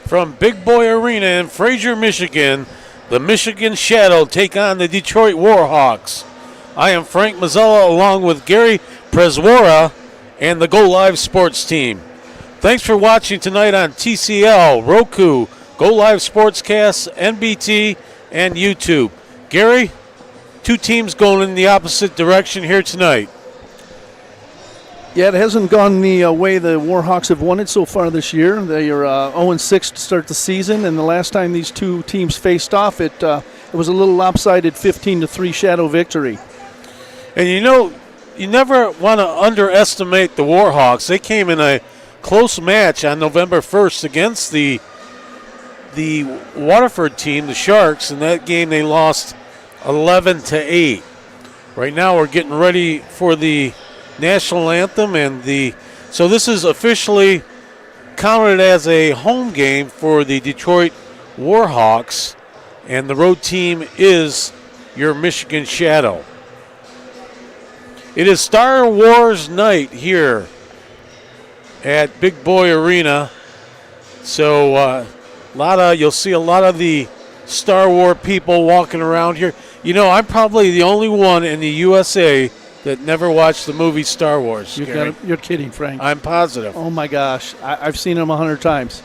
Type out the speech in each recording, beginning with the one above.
From Big Boy Arena in Fraser, Michigan, the Michigan Shadow take on the Detroit Warhawks. I am Frank Mazzella along with Gary Prezwora and the Go Live Sports team. Thanks for watching tonight on TCL, Roku, Go Live Sportscast, NBT, and YouTube. Gary, two teams going in the opposite direction here tonight. Yeah, it hasn't gone the way the Warhawks have won it so far this year. They are 0-6 to start the season, and the last time these two teams faced off, it was a little lopsided 15-3 Shadow victory. And you never want to underestimate the Warhawks. They came in a close match on November 1st against the Waterford team, the Sharks. In that game, they lost 11-8. Right now, we're getting ready for the national anthem, so this is officially counted as a home game for the Detroit Warhawks, and the road team is your Michigan Shadow. It is Star Wars night here at Big Boy Arena, so you'll see a lot of the Star Wars people walking around here. I'm probably the only one in the USA that never watched the movie Star Wars. You're kidding, Frank. I'm positive. Oh, my gosh. I've seen them 100 times.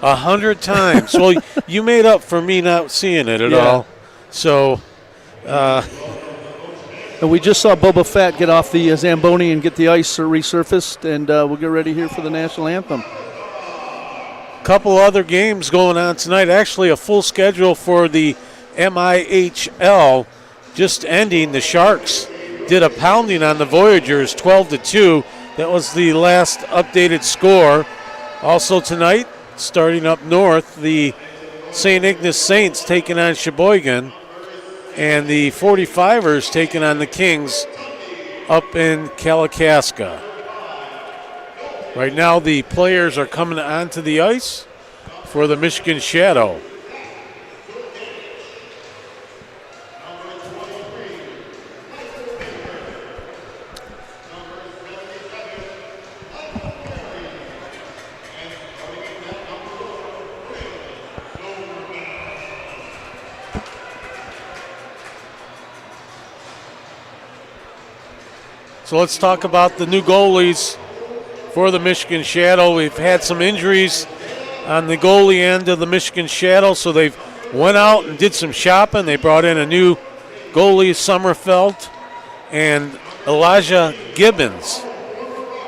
100 times. Well, you made up for me not seeing it at all. So, and we just saw Boba Fett get off the Zamboni and get the ice resurfaced, and we'll get ready here for the national anthem. Couple other games going on tonight. Actually, a full schedule for the MIHL just ending. The Sharks did a pounding on the Voyagers, 12-2. That was the last updated score. Also tonight, starting up north, the St. Ignace Saints taking on Sheboygan, and the 45ers taking on the Kings up in Kalakaska. Right now, the players are coming onto the ice for the Michigan Shadow. So let's talk about the new goalies for the Michigan Shadow. We've had some injuries on the goalie end of the Michigan Shadow, so they've went out and did some shopping. They brought in a new goalie, Sommerfeld, and Elijah Gibbons.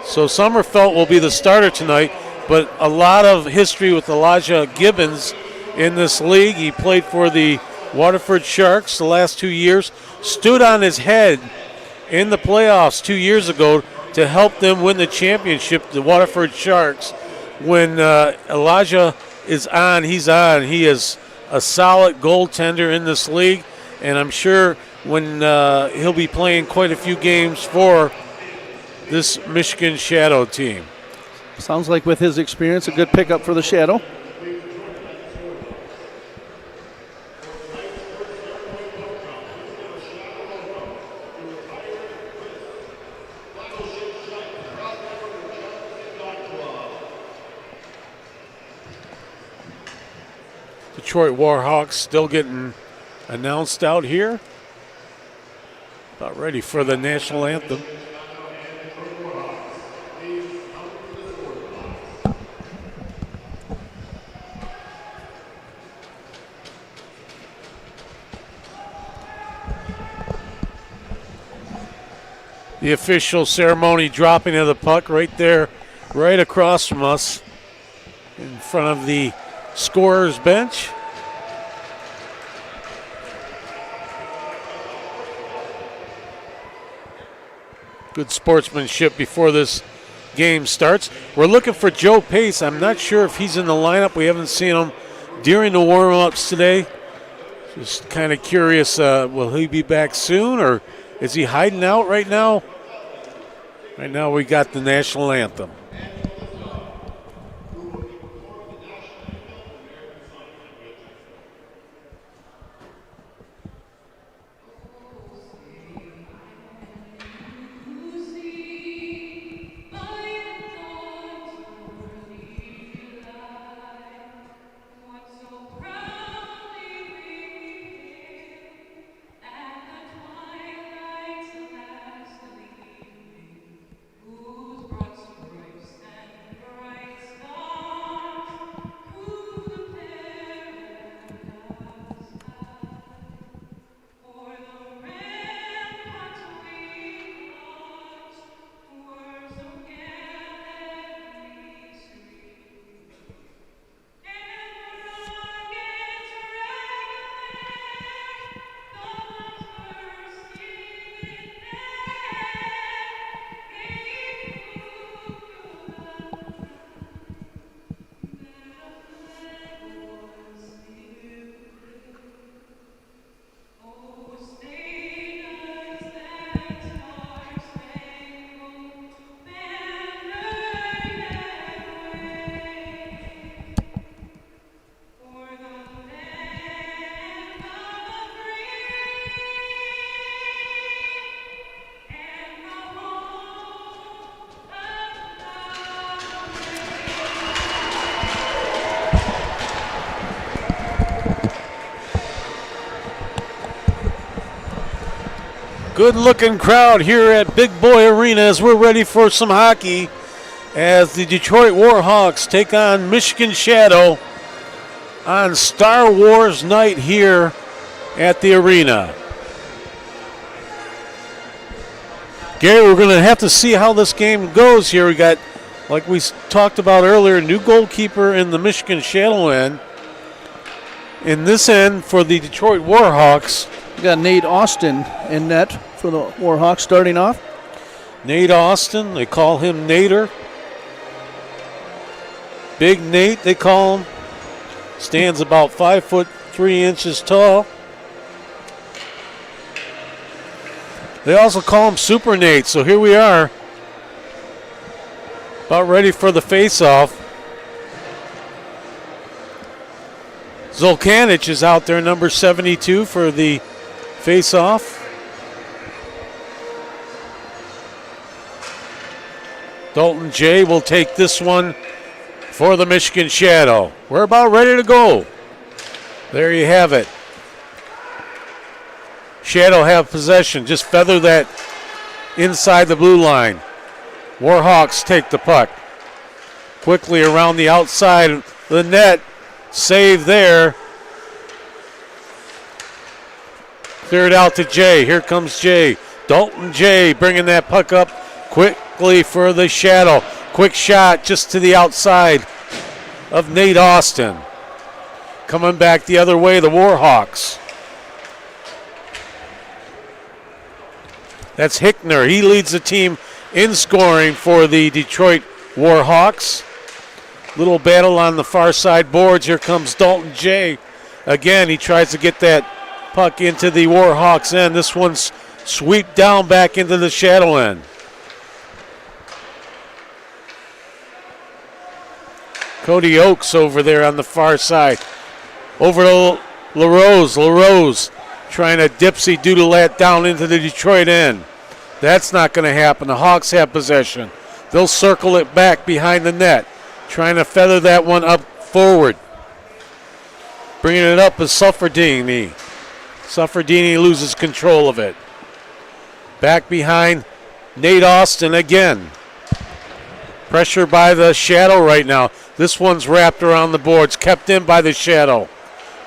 So Sommerfeld will be the starter tonight, but a lot of history with Elijah Gibbons in this league. He played for the Waterford Sharks the last 2 years, stood on his head in the playoffs 2 years ago to help them win the championship, the Waterford Sharks. When Elijah is on, he's on. He is a solid goaltender in this league, and I'm sure when he'll be playing quite a few games for this Michigan Shadow team. Sounds like with his experience, a good pickup for the Shadow. Detroit Warhawks still getting announced out here. About ready for the national anthem. The official ceremony dropping of the puck right there, right across from us in front of the scorer's bench. Good sportsmanship before this game starts. We're looking for Joe Pace. I'm not sure if he's in the lineup. We haven't seen him during the warm-ups today. Just kind of curious, will he be back soon, or is he hiding out right now? Right now we got the national anthem. Good-looking crowd here at Big Boy Arena as we're ready for some hockey as the Detroit Warhawks take on Michigan Shadow on Star Wars night here at the arena. Gary, we're going to have to see how this game goes here. We got, like we talked about earlier, new goalkeeper in the Michigan Shadow end. In this end, for the Detroit Warhawks, we got Nate Austin in net for the Warhawks starting off. Nate Austin, they call him Nader. Big Nate, they call him. Stands about 5'3" tall. They also call him Super Nate, so here we are. About ready for the face-off. Zolkanic is out there, number 72 for the face-off. Dalton Jay will take this one for the Michigan Shadow. We're about ready to go. There you have it. Shadow have possession. Just feather that inside the blue line. Warhawks take the puck. Quickly around the outside of the net. Save there. Cleared out to Jay. Here comes Jay. Dalton Jay bringing that puck up quickly for the Shadow. Quick shot just to the outside of Nate Austin. Coming back the other way, the Warhawks. That's Hickner. He leads the team in scoring for the Detroit Warhawks. Little battle on the far side boards. Here comes Dalton Jay. Again, he tries to get that puck into the Warhawks end. This one's sweep down back into the Shadow end. Cody Oakes over there on the far side. Over to LaRose. LaRose trying to dipsy doodle that down into the Detroit end. That's not going to happen. The Hawks have possession. They'll circle it back behind the net. Trying to feather that one up forward. Bringing it up is Suffredini. Suffredini loses control of it. Back behind Nate Austin again. Pressure by the Shadow right now. This one's wrapped around the boards, kept in by the Shadow.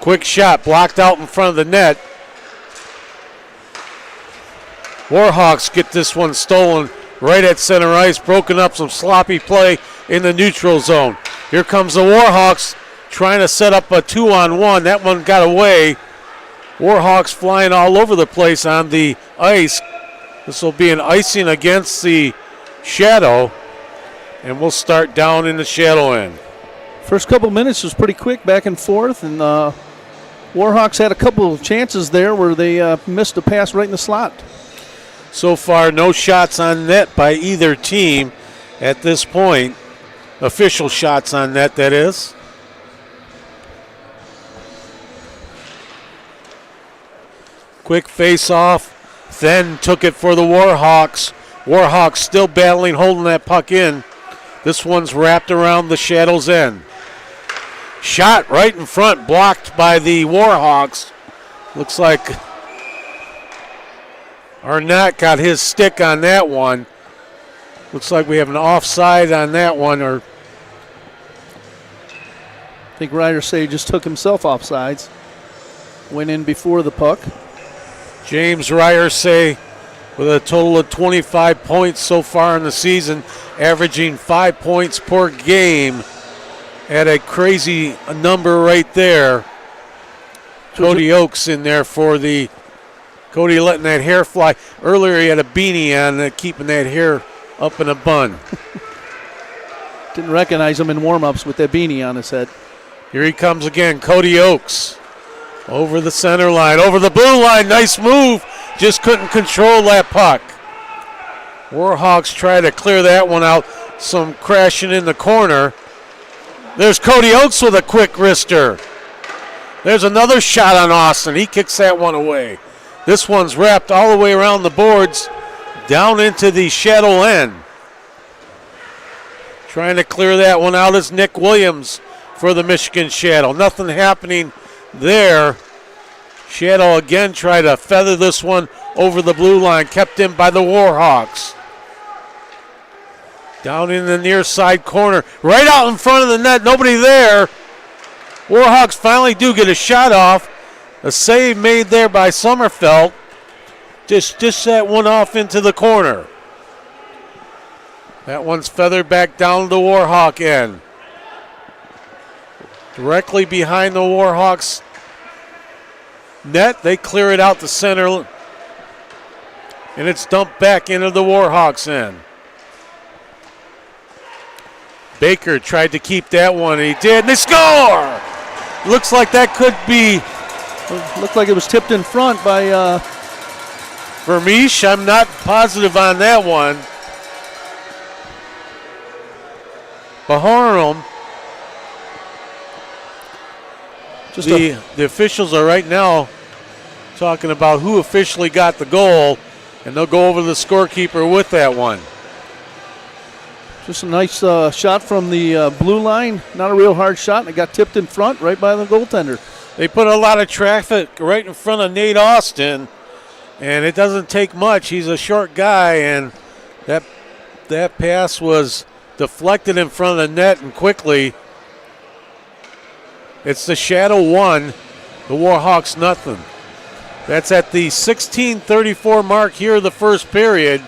Quick shot, blocked out in front of the net. Warhawks get this one stolen right at center ice, broken up some sloppy play in the neutral zone. Here comes the Warhawks trying to set up a 2-on-1. That one got away. Warhawks flying all over the place on the ice. This will be an icing against the Shadow, and we'll start down in the Shadow end. First couple minutes was pretty quick, back and forth, and Warhawks had a couple of chances there where they missed a pass right in the slot. So far, no shots on net by either team at this point. Official shots on net, that is. Quick face-off, then took it for the Warhawks. Warhawks still battling, holding that puck in. This one's wrapped around the Shadow's end. Shot right in front, blocked by the Warhawks. Looks like Arnott got his stick on that one. Looks like we have an offside on that one. Or I think Ryder say just took himself offsides. Went in before the puck. James Ryder with a total of 25 points so far in the season, averaging 5 points per game at a crazy number right there. Cody Oakes in there for the Cody letting that hair fly. Earlier he had a beanie on, keeping that hair up in a bun. Didn't recognize him in warm-ups with that beanie on his head. Here he comes again, Cody Oakes. Over the center line, over the blue line, nice move. Just couldn't control that puck. Warhawks try to clear that one out. Some crashing in the corner. There's Cody Oakes with a quick wrister. There's another shot on Austin. He kicks that one away. This one's wrapped all the way around the boards, down into the Shadow end. Trying to clear that one out is Nick Williams for the Michigan Shadow. Nothing happening there Shadow again tried to feather this one over the blue line, kept in by the Warhawks. Down in the near side corner, right out in front of the net, nobody there. Warhawks finally do get a shot off. A save made there by Sommerfeld. Just that one off into the corner. That one's feathered back down the Warhawk end. Directly behind the Warhawks net, they clear it out the center, and it's dumped back into the Warhawks end. Baker tried to keep that one, and he did, and they score! Looks like that could be... Looked like it was tipped in front by... Vermeesh. I'm not positive on that one. Bahornum. The officials are right now talking about who officially got the goal, and they'll go over to the scorekeeper with that one. Just a nice shot from the blue line. Not a real hard shot, and it got tipped in front right by the goaltender. They put a lot of traffic right in front of Nate Austin, and it doesn't take much. He's a short guy, and that pass was deflected in front of the net, and quickly it's the Shadow 1, the Warhawks nothing. That's at the 16:34 mark here of the first period.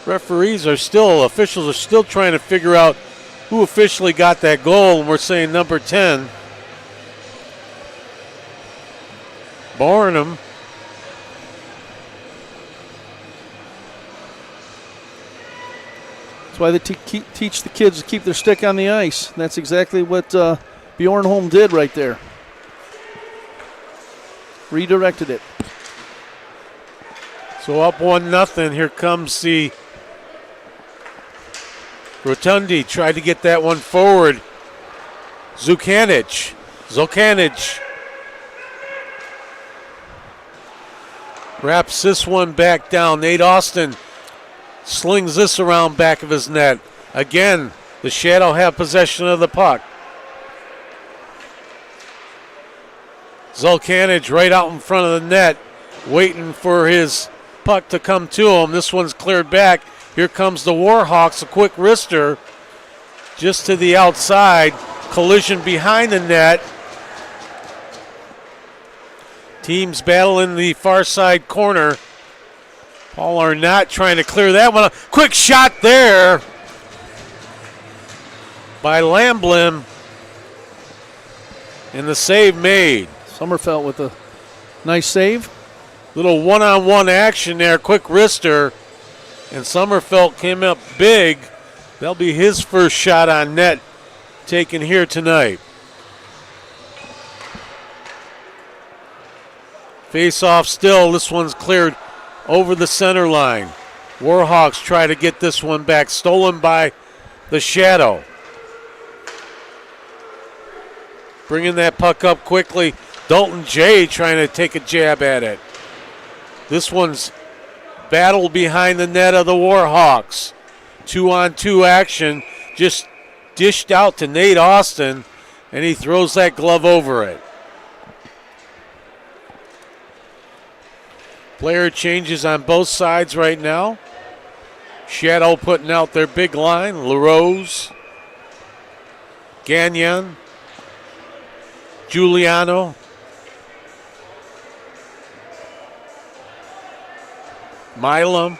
Officials are still trying to figure out who officially got that goal, and we're saying number 10. Barnum. That's why they teach the kids to keep their stick on the ice. That's exactly what Bjornholm did right there. Redirected it. So up 1-0. Here comes the Rotundi. Tried to get that one forward. Zukanic wraps this one back down. Nate Austin slings this around back of his net. Again, the Shadow have possession of the puck. Zulkanic right out in front of the net, waiting for his puck to come to him. This one's cleared back. Here comes the Warhawks, a quick wrister just to the outside. Collision behind the net. Teams battle in the far side corner. Paul Arnott trying to clear that one. Quick shot there by Lamblin. And the save made. Sommerfeld with a nice save. Little one-on-one action there. Quick wrister. And Sommerfeld came up big. That'll be his first shot on net taken here tonight. Face off still. This one's cleared over the center line. Warhawks try to get this one back. Stolen by the Shadow. Bringing that puck up quickly. Dalton Jay trying to take a jab at it. This one's battled behind the net of the Warhawks. 2-on-2 action. Just dished out to Nate Austin, and he throws that glove over it. Player changes on both sides right now. Shadow putting out their big line. LaRose, Gagnon, Giuliano, Milam.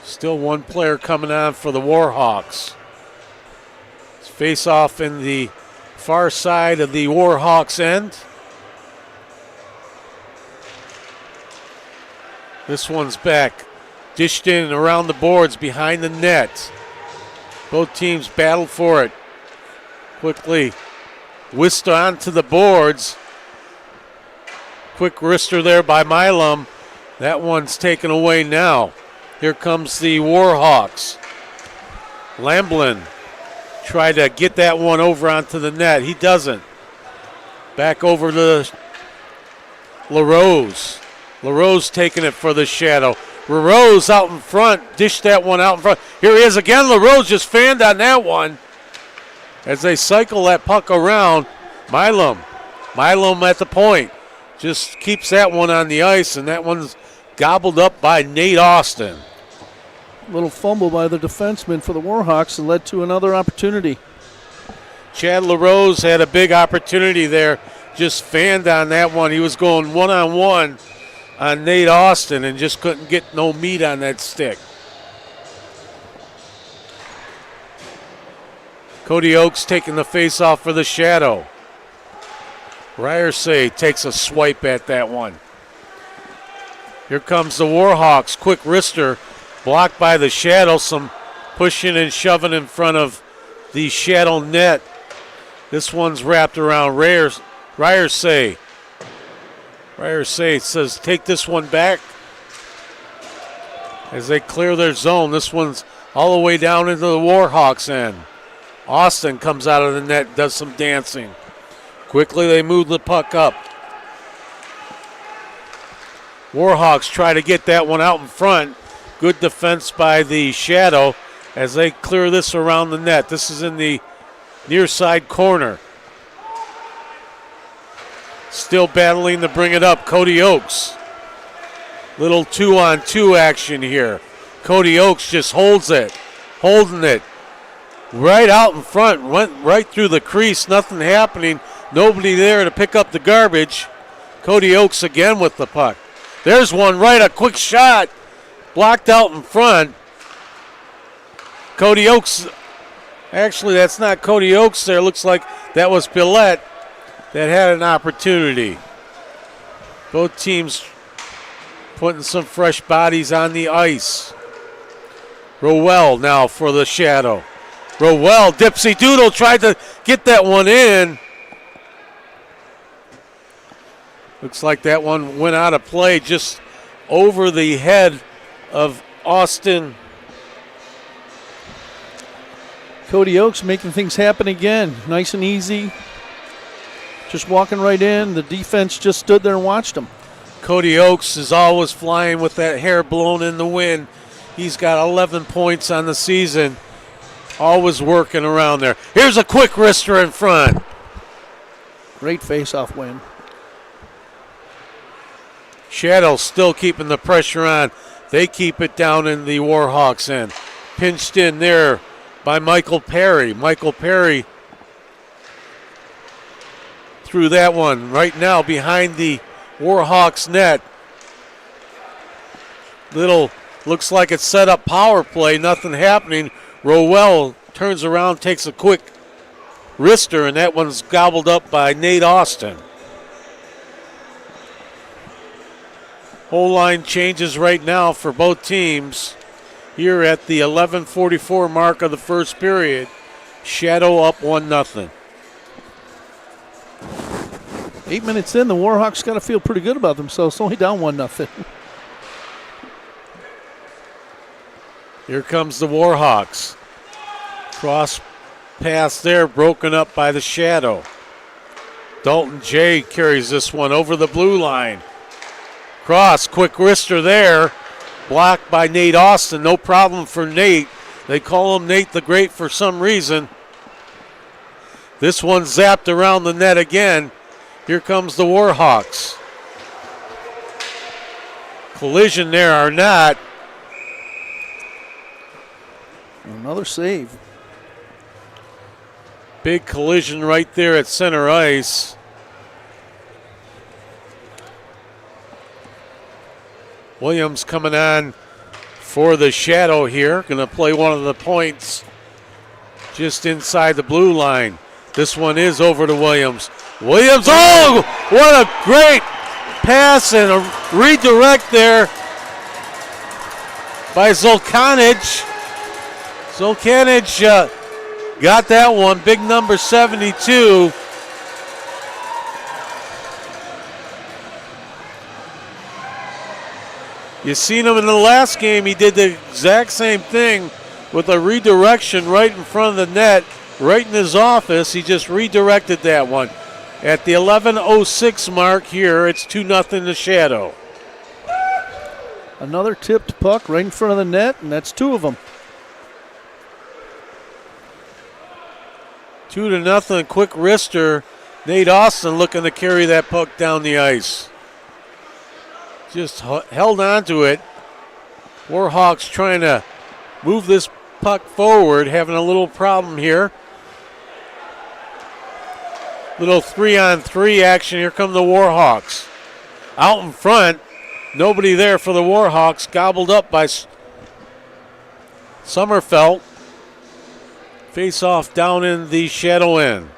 Still one player coming on for the Warhawks. Face off in the far side of the Warhawks end. This one's back. Dished in around the boards behind the net. Both teams battled for it. Quickly whisked onto the boards. Quick wrister there by Milam. That one's taken away now. Here comes the Warhawks. Lamblin tried to get that one over onto the net. He doesn't. Back over to LaRose. LaRose taking it for the Shadow. LaRose out in front. Dished that one out in front. Here he is again. LaRose just fanned on that one. As they cycle that puck around, Milam Milam at the point. Just keeps that one on the ice, and that one's gobbled up by Nate Austin. Little fumble by the defenseman for the Warhawks and led to another opportunity. Chad LaRose had a big opportunity there, just fanned on that one. He was going one-on-one on Nate Austin and just couldn't get no meat on that stick. Cody Oakes taking the face-off for the Shadow. Ryersay takes a swipe at that one. Here comes the Warhawks. Quick wrister blocked by the Shadow. Some pushing and shoving in front of the Shadow net. This one's wrapped around Ryersay. Ryersay says, take this one back. As they clear their zone, this one's all the way down into the Warhawks end. Austin comes out of the net, does some dancing. Quickly they move the puck up. Warhawks try to get that one out in front. Good defense by the Shadow as they clear this around the net. This is in the near side corner. Still battling to bring it up, Cody Oakes. Little 2-on-2 action here. Cody Oakes just holds it, holding it. Right out in front, went right through the crease, nothing happening. Nobody there to pick up the garbage. Cody Oakes again with the puck. There's one right, a quick shot. Blocked out in front. Cody Oakes, actually that's not Cody Oakes there. Looks like that was Pillette that had an opportunity. Both teams putting some fresh bodies on the ice. Rowell now for the Shadow. Rowell, Dipsy Doodle tried to get that one in. Looks like that one went out of play just over the head of Austin. Cody Oakes making things happen again. Nice and easy. Just walking right in. The defense just stood there and watched him. Cody Oakes is always flying with that hair blown in the wind. He's got 11 points on the season. Always working around there. Here's a quick wrister in front. Great face-off win. Shadow still keeping the pressure on. They keep it down in the Warhawks end. Pinched in there by Michael Perry. Michael Perry threw that one right now behind the Warhawks net. Little looks like it's set up power play. Nothing happening. Rowell turns around, takes a quick wrister, and that one's gobbled up by Nate Austin. Whole line changes right now for both teams here at the 11:44 mark of the first period. Shadow up 1-0. 8 minutes in, the Warhawks got to feel pretty good about themselves. Only down 1-0. Here comes the Warhawks. Cross pass there, broken up by the Shadow. Dalton Jay carries this one over the blue line. Cross, quick wrister there. Blocked by Nate Austin. No problem for Nate. They call him Nate the Great for some reason. This one zapped around the net again. Here comes the Warhawks. Collision there or not. Another save. Big collision right there at center ice. Williams coming on for the Shadow here. Going to play one of the points just inside the blue line. This one is over to Williams. Williams, oh, what a great pass and a redirect there by Zolkanic. Zolkanic got that one, big number 72. You seen him in the last game, he did the exact same thing with a redirection right in front of the net, right in his office. He just redirected that one. At the 11:06 mark here, it's 2-0 to Shadow. Another tipped puck right in front of the net, and that's two of them. 2-0, quick wrister Nate Austin looking to carry that puck down the ice. Just held on to it. Warhawks trying to move this puck forward, having a little problem here. Little 3-on-3 action. Here come the Warhawks. Out in front, nobody there for the Warhawks. Gobbled up by Sommerfeld. Face off down in the shadow end.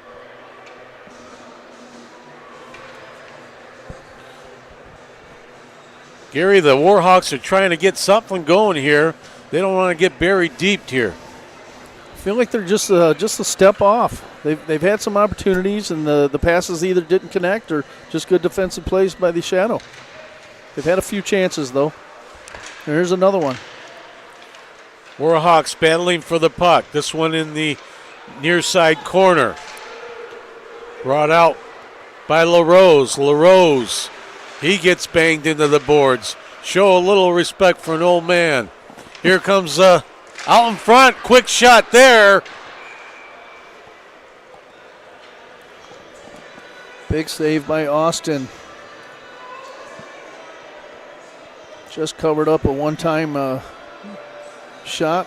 Gary, the Warhawks are trying to get something going here. They don't want to get buried deep here. I feel like they're just a step off. They've had some opportunities, and the passes either didn't connect or just good defensive plays by the Shadow. They've had a few chances, though. Here's another one. Warhawks battling for the puck. This one in the near side corner. Brought out by LaRose. LaRose, he gets banged into the boards. Show a little respect for an old man. Here comes out in front. Quick shot there. Big save by Austin. Just covered up a one-time shot.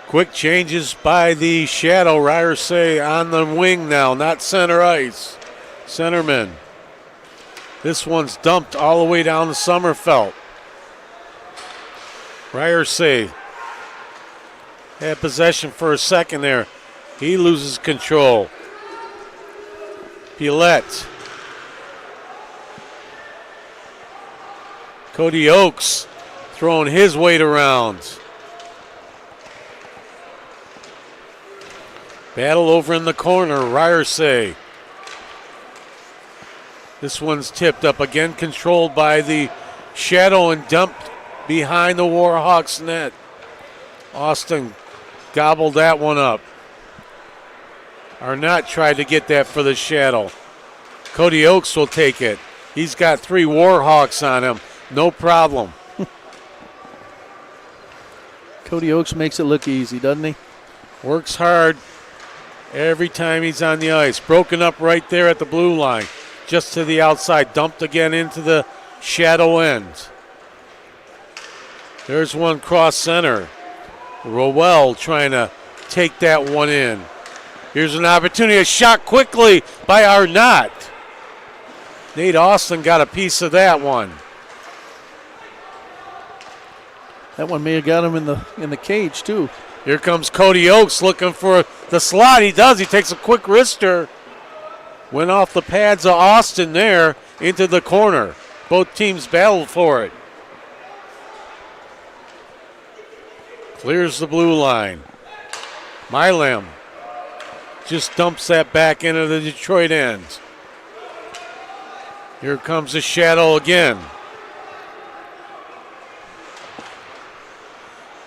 Quick changes by the Shadow. Ryersay on the wing now, not center ice. Centerman. This one's dumped all the way down to Sommerfeld. Ryersay had possession for a second there. He loses control. Pielette. Cody Oakes throwing his weight around. Battle over in the corner. Ryersay. This one's tipped up again, controlled by the Shadow and dumped behind the Warhawks net. Austin gobbled that one up. Arnott tried to get that for the Shadow. Cody Oakes will take it. He's got 3 Warhawks on him. No problem. Cody Oakes makes it look easy, doesn't he? Works hard every time he's on the ice. Broken up right there at the blue line. Just to the outside. Dumped again into the Shadow end. There's one cross center. Rowell trying to take that one in. Here's an opportunity. A shot quickly by Arnott. Nate Austin got a piece of that one. That one may have got him in the cage, too. Here comes Cody Oakes looking for the slot. He does. He takes a quick wrister. Went off the pads of Austin there into the corner. Both teams battled for it. Clears the blue line. Milam just dumps that back into the Detroit end. Here comes the Shadow again.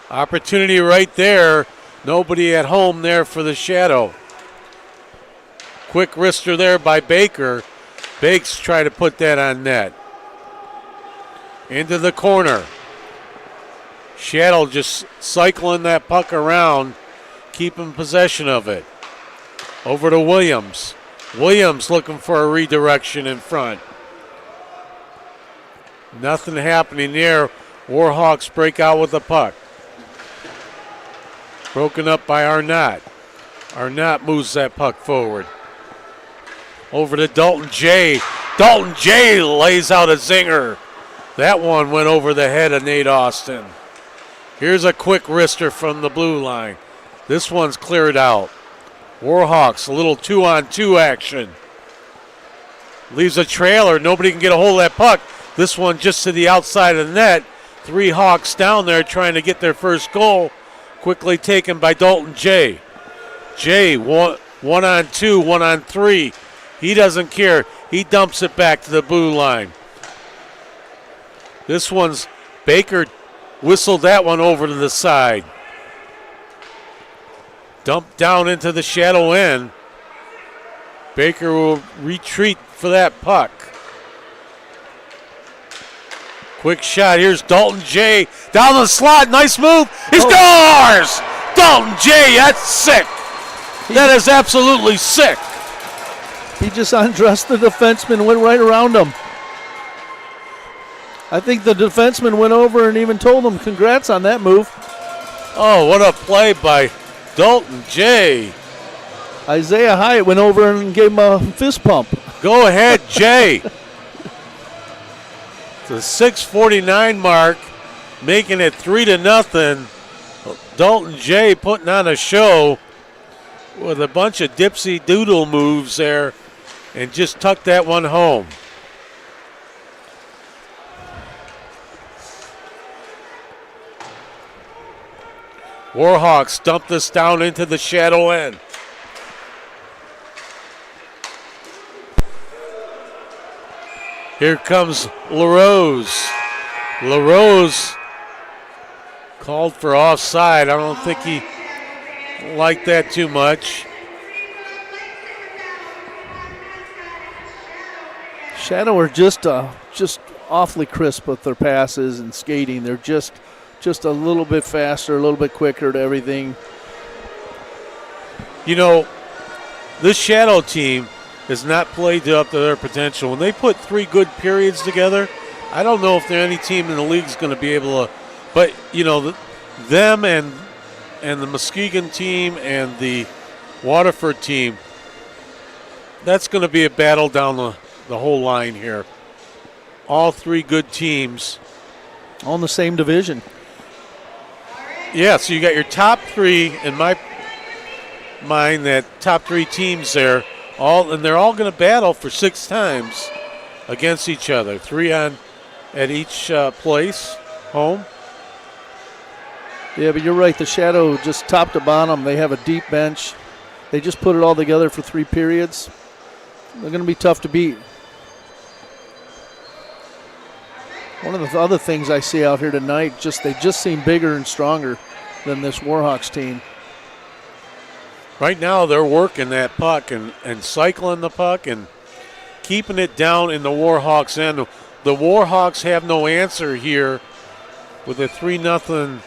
Opportunity right there. Nobody at home there for the Shadow. Quick wrister there by Baker. Bakes try to put that on net. Into the corner. Shadow just cycling that puck around, keeping possession of it. Over to Williams. Williams looking for a redirection in front. Nothing happening there. Warhawks break out with the puck. Broken up by Arnott. Arnott moves that puck forward. Over to Dalton J. Dalton J lays out a zinger. That one went over the head of Nate Austin. Here's a quick wrister from the blue line. This one's cleared out. Warhawks, a little 2-on-2 action. Leaves a trailer. Nobody can get a hold of that puck. This one just to the outside of the net. 3 Hawks down there trying to get their first goal. Quickly taken by Dalton J. J, 1-on-2, 1-on-3. He doesn't care. He dumps it back to the blue line. This one's Baker whistled that one over to the side. Dumped down into the Shadow end. Baker will retreat for that puck. Quick shot. Here's Dalton J. Down the slot. Nice move. He scores! Dalton J, that's sick. That is absolutely sick. He just undressed the defenseman, went right around him. I think the defenseman went over and even told him congrats on that move. Oh, what a play by Dalton J. Isaiah Hyatt went over and gave him a fist pump. Go ahead, Jay. The 6:49 mark, making it 3-0. Dalton J putting on a show with a bunch of dipsy doodle moves there and just tucked that one home. Warhawks dump this down into the shadow end. Here comes LaRose. LaRose called for offside. I don't think he liked that too much. Shadow are just awfully crisp with their passes and skating. They're just a little bit faster, a little bit quicker to everything. You know, this Shadow team has not played up to their potential. When they put 3 good periods together, I don't know if there any team in the league is going to be able to. But, you know, them and the Muskegon team and the Waterford team, that's going to be a battle down the whole line here. All 3 good teams. All in the same division. Yeah, so you got your top 3, in my mind, that top 3 teams there. And they're all going to battle for 6 times against each other. 3 at each place, home. Yeah, but you're right. The Shadow, just top to bottom, they have a deep bench. They just put it all together for 3 periods. They're going to be tough to beat. One of the other things I see out here tonight, they just seem bigger and stronger than this Warhawks team. Right now they're working that puck and cycling the puck and keeping it down in the Warhawks end. The Warhawks have no answer here with a 3-0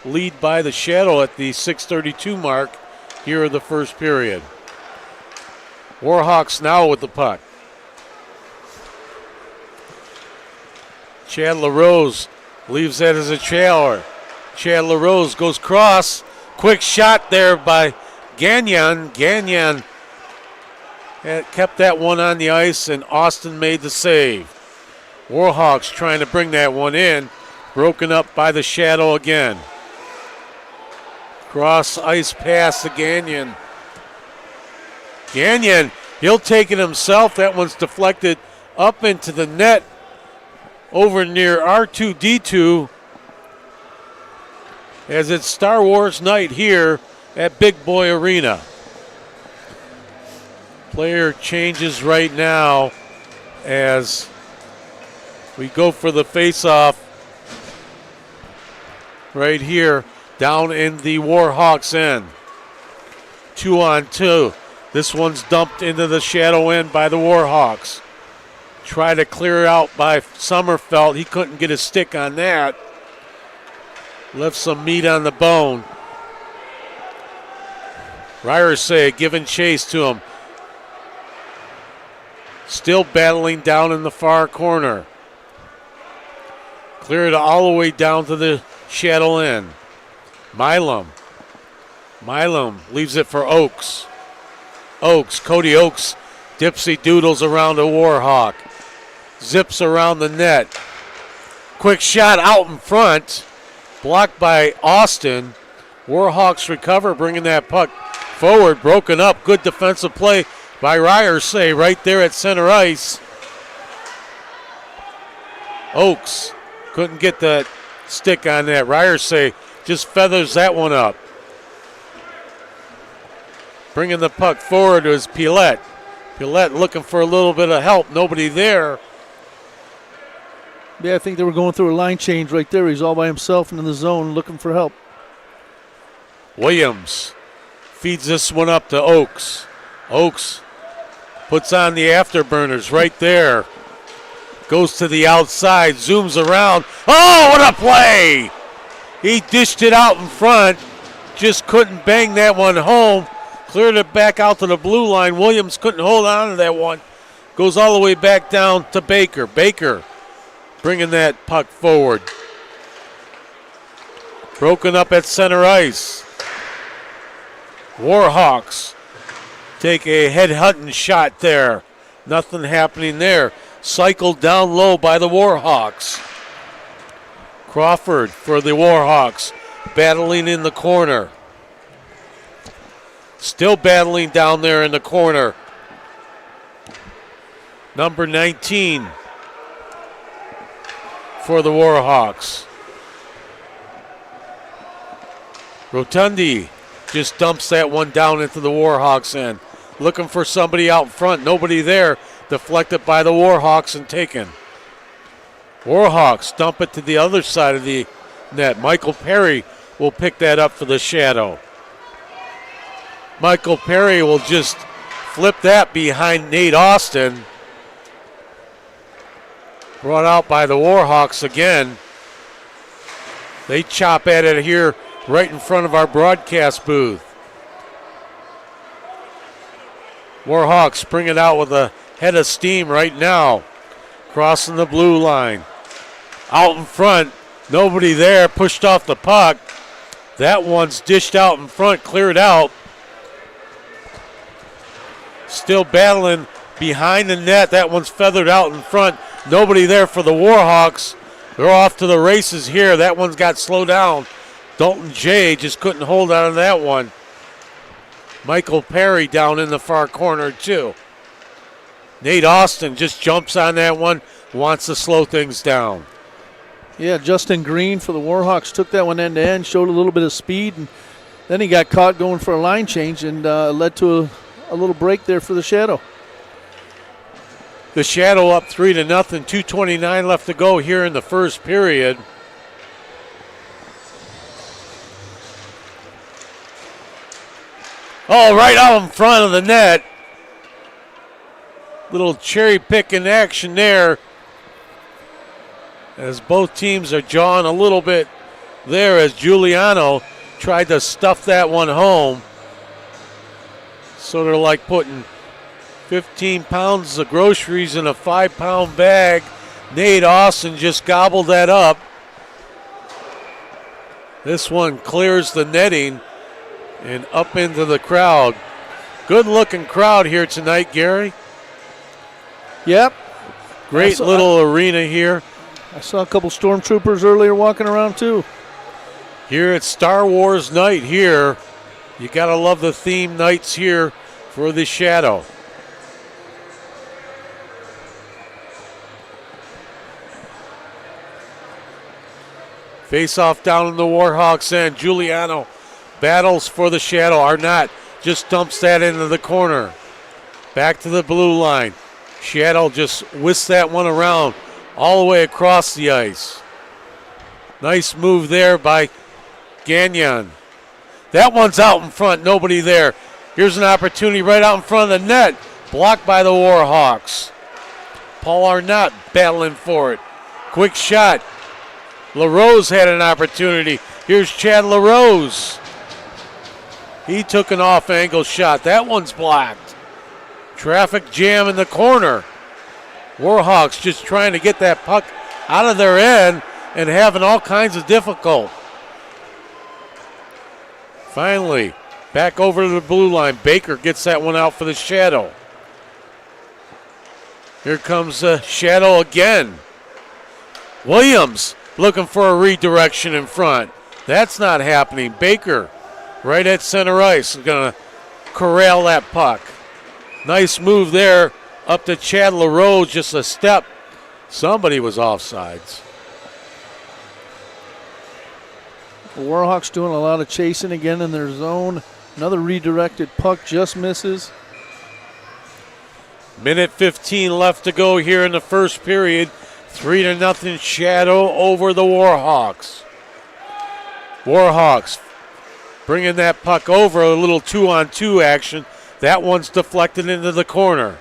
lead by the Shadow at the 6:32 mark here of the first period. Warhawks now with the puck. Chad LaRose leaves that as a trailer. Chad LaRose goes cross. Quick shot there by Gagnon. Gagnon kept that one on the ice, and Austin made the save. Warhawks trying to bring that one in. Broken up by the Shadow again. Cross ice pass to Gagnon. Gagnon, he'll take it himself. That one's deflected up into the net over near R2D2 as it's Star Wars night here at Big Boy Arena. Player changes right now as we go for the face-off right here down in the Warhawks end. 2-on-2. This one's dumped into the Shadow end by the Warhawks. Try to clear out by Sommerfeld. He couldn't get a stick on that. Left some meat on the bone. Ryersay giving chase to him. Still battling down in the far corner. Cleared all the way down to the Shadow end. Milam leaves it for Oakes. Cody Oakes, dipsy doodles around a Warhawk. Zips around the net. Quick shot out in front. Blocked by Austin. Warhawks recover, bringing that puck forward. Broken up. Good defensive play by Ryersay right there at center ice. Oakes couldn't get that stick on that. Ryersay just feathers that one up. Bringing the puck forward is Pilette. Pilette looking for a little bit of help. Nobody there. Yeah, I think they were going through a line change right there. He's all by himself and in the zone looking for help. Williams feeds this one up to Oakes. Oakes puts on the afterburners right there. Goes to the outside, zooms around. Oh, what a play! He dished it out in front. just couldn't bang that one home. Cleared it back out to the blue line. Williams couldn't hold on to that one. Goes all the way back down to Baker. Baker bringing that puck forward. Broken up at center ice. Warhawks take a head-hunting shot there. Nothing happening there. Cycled down low by the Warhawks. Crawford for the Warhawks, battling in the corner. Still battling down there in the corner. Number 19 for the Warhawks. Rotundi just dumps that one down into the Warhawks end. Looking for somebody out front. Nobody there. Deflected by the Warhawks and taken. Warhawks dump it to the other side of the net. Michael Perry will pick that up for the Shadow. Michael Perry will just flip that behind Nate Austin. Brought out by the Warhawks again. They chop at it here right in front of our broadcast booth. Warhawks bring it out with a head of steam right now. Crossing the blue line. Out in front, nobody there, pushed off the puck. That one's dished out in front, cleared out. Still battling behind the net. That one's feathered out in front. Nobody there for the Warhawks. They're off to the races here. That one's got slowed down. Dalton Jay just couldn't hold on to that one. Michael Perry down in the far corner too. Nate Austin just jumps on that one, wants to slow things down. Yeah, Justin Green for the Warhawks took that one end to end, showed a little bit of speed, and then he got caught going for a line change and led to a little break there for the Shadow. The Shadow up 3-0, 2:29 left to go here in the first period. Oh, right out in front of the net. Little cherry picking action there as both teams are jawing a little bit there as Giuliano tried to stuff that one home. Sort of like putting 15 pounds of groceries in a 5-pound bag. Nate Austin just gobbled that up. This one clears the netting and up into the crowd. Good looking crowd here tonight, Gary. Yep. Great little arena here. I saw a couple stormtroopers earlier walking around too. Here at Star Wars night here. You gotta love the theme nights here for the Shadow. Face off down in the Warhawks end. Giuliano battles for the Shadow. Arnott just dumps that into the corner. Back to the blue line. Shadow just whisks that one around all the way across the ice. Nice move there by Gagnon. That one's out in front, nobody there. Here's an opportunity right out in front of the net. Blocked by the Warhawks. Paul Arnott battling for it. Quick shot. LaRose had an opportunity. Here's Chad LaRose. He took an off-angle shot. That one's blocked. Traffic jam in the corner. Warhawks just trying to get that puck out of their end and having all kinds of difficulty. Finally, back over to the blue line. Baker gets that one out for the Shadow. Here comes the Shadow again. Williams looking for a redirection in front. That's not happening. Baker right at center ice is going to corral that puck. Nice move there up to Chad LaRose, just a step. Somebody was offsides. The Warhawks doing a lot of chasing again in their zone. Another redirected puck just misses. Minute 15 left to go here in the first period. 3-0 Shadow over the Warhawks. Warhawks bringing that puck over, a little 2-on-2 action. That one's deflected into the corner.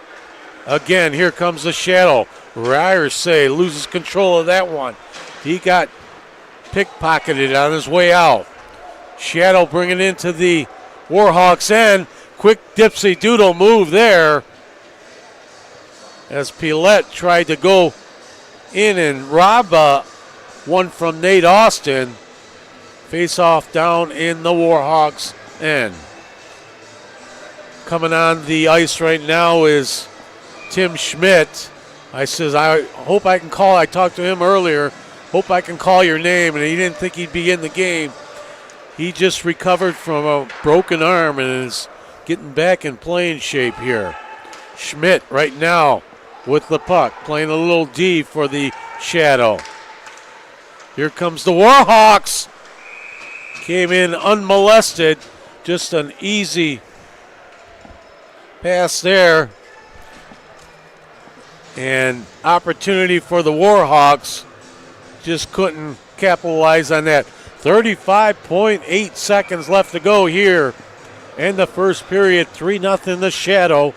Again, here comes the Shadow. Ryersay loses control of that one. He got pickpocketed on his way out. Shadow bringing it into the Warhawks end. Quick dipsy doodle move there as Pilette tried to go in and rob one from Nate Austin. Face off down in the Warhawks end. Coming on the ice right now is Tim Schmidt. I hope I can call. I talked to him earlier. Hope I can call your name, and he didn't think he'd be in the game. He just recovered from a broken arm and is getting back in playing shape here. Schmidt right now with the puck, playing a little D for the Shadow. Here comes the Warhawks. Came in unmolested. Just an easy pass there. And opportunity for the Warhawks. Just couldn't capitalize on that. 35.8 seconds left to go here in the first period. 3-0 the Shadow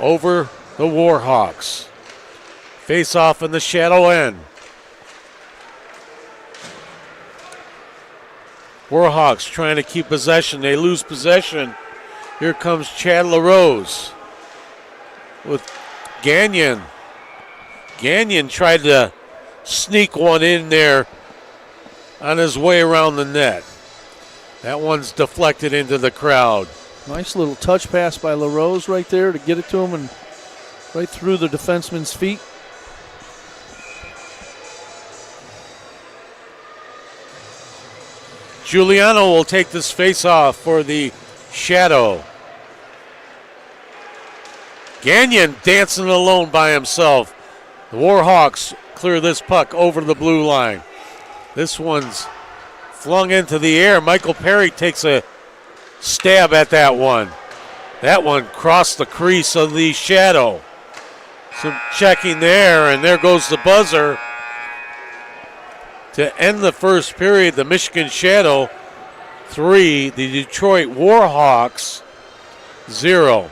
over the Warhawks. Face off in the Shadow end. Warhawks trying to keep possession. They lose possession. Here comes Chad LaRose with Gagnon. Gagnon tried to sneak one in there on his way around the net. That one's deflected into the crowd. Nice little touch pass by LaRose right there to get it to him and right through the defenseman's feet. Giuliano will take this face-off for the Shadow. Gagnon dancing alone by himself. The Warhawks clear this puck over the blue line. This one's flung into the air. Michael Perry takes a stab at that one. That one crossed the crease of the Shadow. Some checking there, and there goes the buzzer. To end the first period, the Michigan Shadow 3, the Detroit Warhawks 0.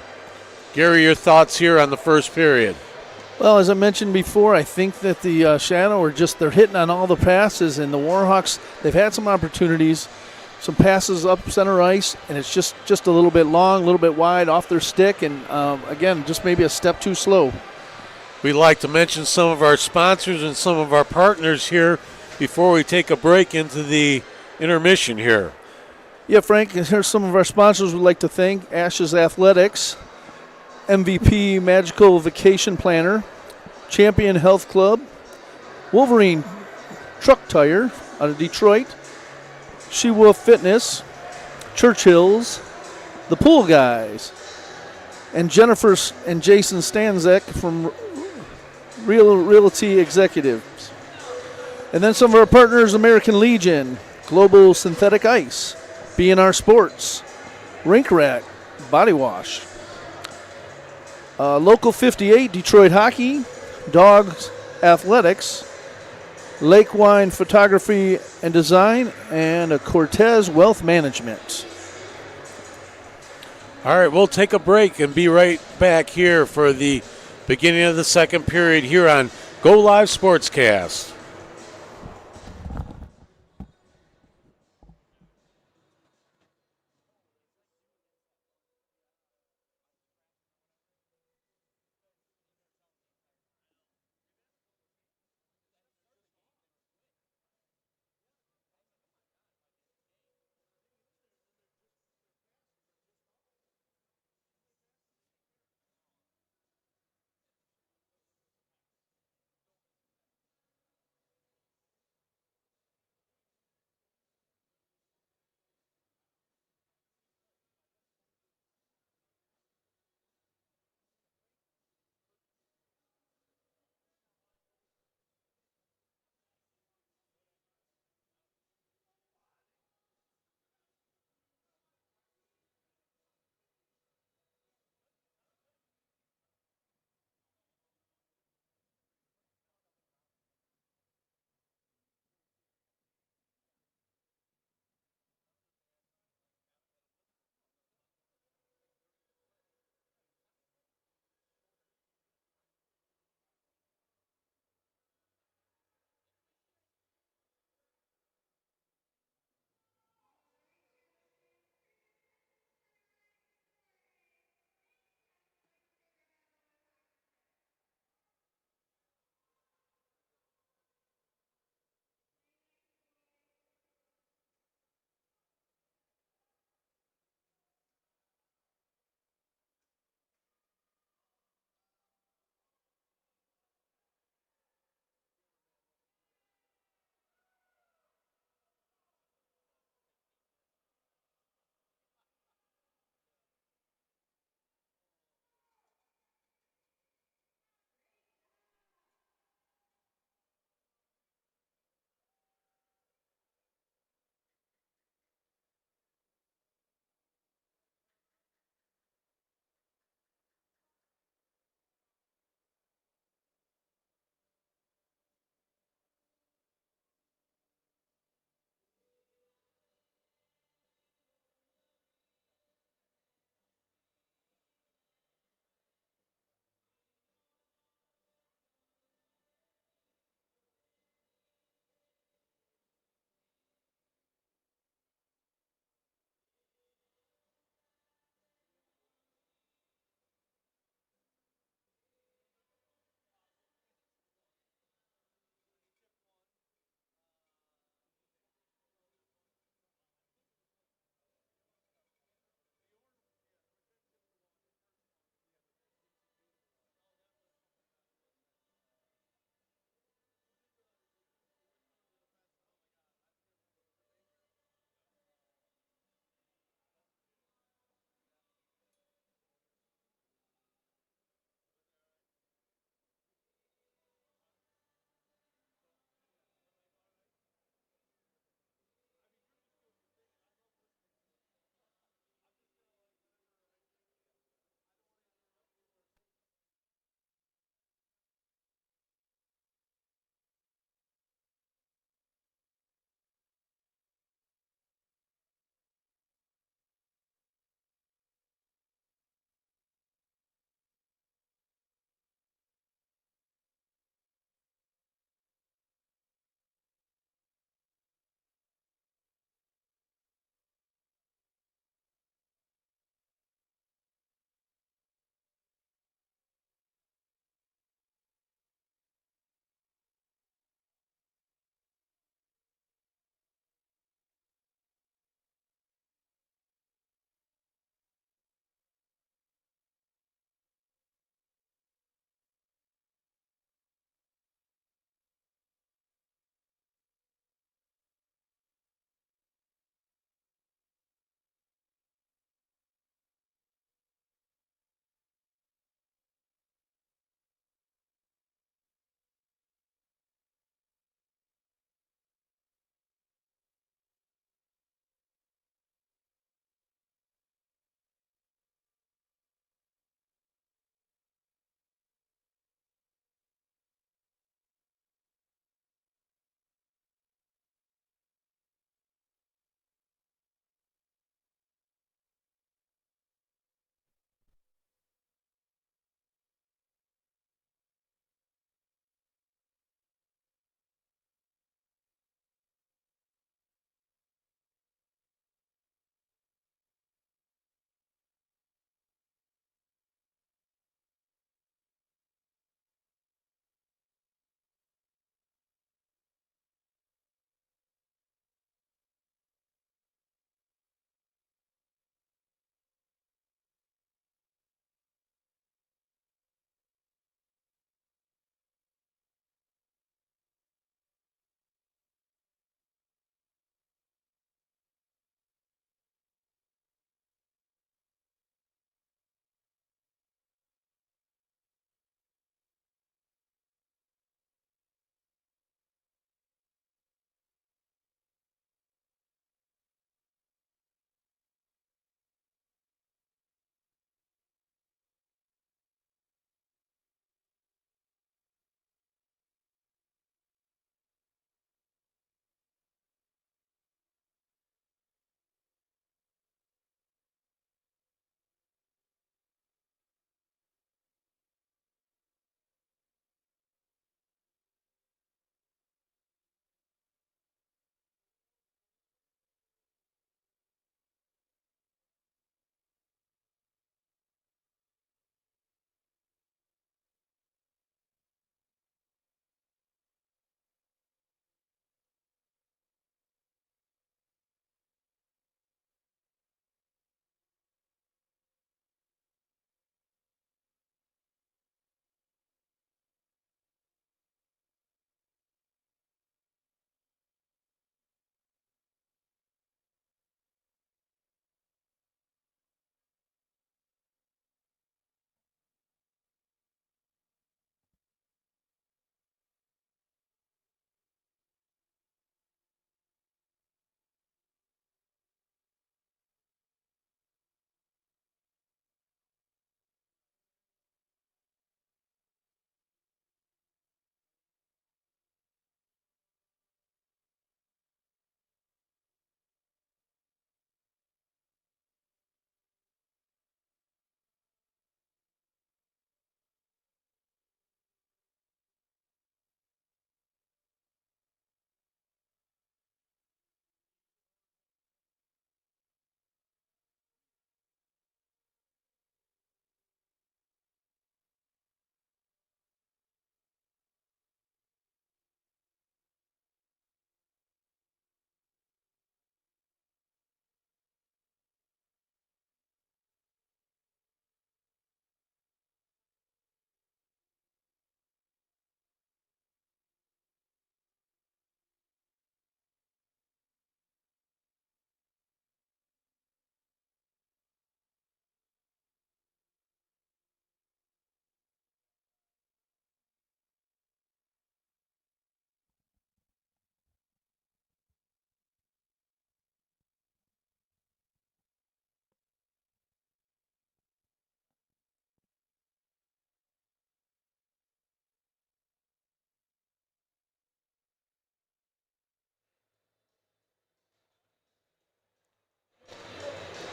Gary, your thoughts here on the first period? Well, as I mentioned before, I think that the Shadow they're hitting on all the passes, and the Warhawks, they've had some opportunities, some passes up center ice, and it's just a little bit long, a little bit wide off their stick, and again, just maybe a step too slow. We'd like to mention some of our sponsors and some of our partners here before we take a break into the intermission here. Yeah, Frank, here's some of our sponsors we'd like to thank. Ashes Athletics, MVP Magical Vacation Planner, Champion Health Club, Wolverine Truck Tire out of Detroit, She-Wolf Fitness, Churchill's, The Pool Guys, and Jennifer and Jason Stanzek from Realty Executives. And then some of our partners, American Legion, Global Synthetic Ice, B&R Sports, Rink Rat, Body Wash, Local 58, Detroit Hockey, Dogs Athletics, Lake Wine Photography and Design, and Cortez Wealth Management. All right, we'll take a break and be right back here for the beginning of the second period here on Go Live Sportscast.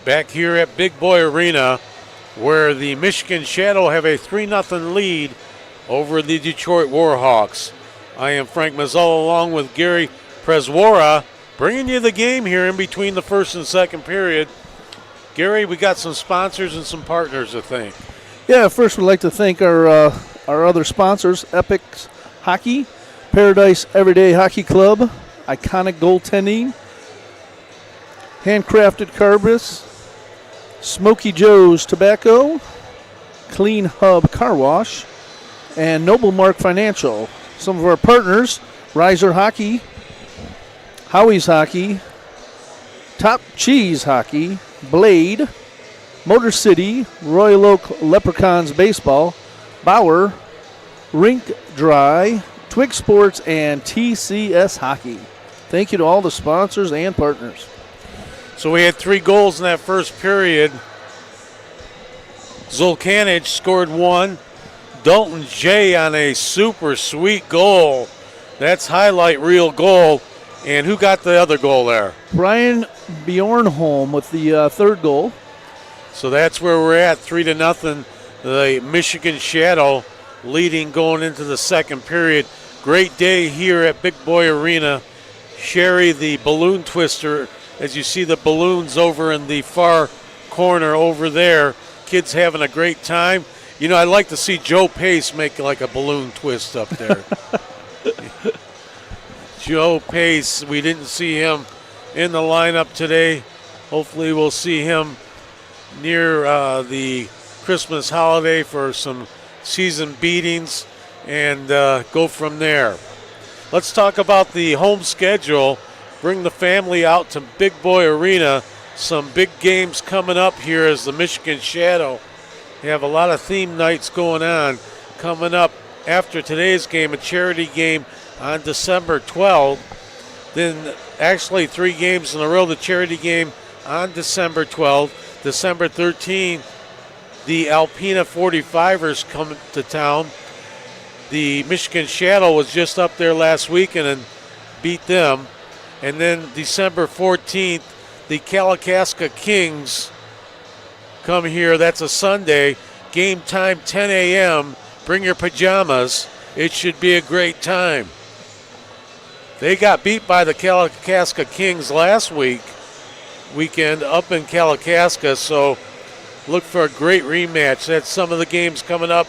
back here at Big Boy Arena, where the Michigan Shadow have a 3-0 lead over the Detroit Warhawks. I am Frank Mazzella along with Gary Preswara, bringing you the game here in between the first and second period. Gary, we got some sponsors and some partners to thank. Yeah, first we'd like to thank our other sponsors, Epic Hockey, Paradise Everyday Hockey Club, Iconic Goaltending, Handcrafted Carbis, Smoky Joe's Tobacco, Clean Hub Car Wash, and Noble Mark Financial. Some of our partners, Riser Hockey, Howie's Hockey, Top Cheese Hockey, Blade, Motor City, Royal Oak Leprechauns Baseball, Bauer, Rink Dry, Twig Sports, and TCS Hockey. Thank you to all the sponsors and partners. So we had 3 goals in that first period. Zulkanich scored 1. Dalton J on a super sweet goal. That's highlight reel goal. And who got the other goal there? Brian Bjornholm with the third goal. So that's where we're at, 3-0. The Michigan Shadow leading going into the second period. Great day here at Big Boy Arena. Sherry, the balloon twister, as you see the balloons over in the far corner over there. Kids having a great time. You know, I'd like to see Joe Pace make like a balloon twist up there. Joe Pace, we didn't see him in the lineup today. Hopefully we'll see him near the Christmas holiday for some season beatings and go from there. Let's talk about the home schedule. Bring the family out to Big Boy Arena. Some big games coming up here as the Michigan Shadow. They have a lot of theme nights going on. Coming up after today's game, a charity game on December 12th. Then actually 3 games in a row, the charity game on December 12th. December 13th, the Alpena 45ers come to town. The Michigan Shadow was just up there last weekend and beat them. And then December 14th, the Kalakaska Kings come here. That's a Sunday. Game time 10 a.m. Bring your pajamas. It should be a great time. They got beat by the Kalakaska Kings last weekend up in Kalakaska, so look for a great rematch. That's some of the games coming up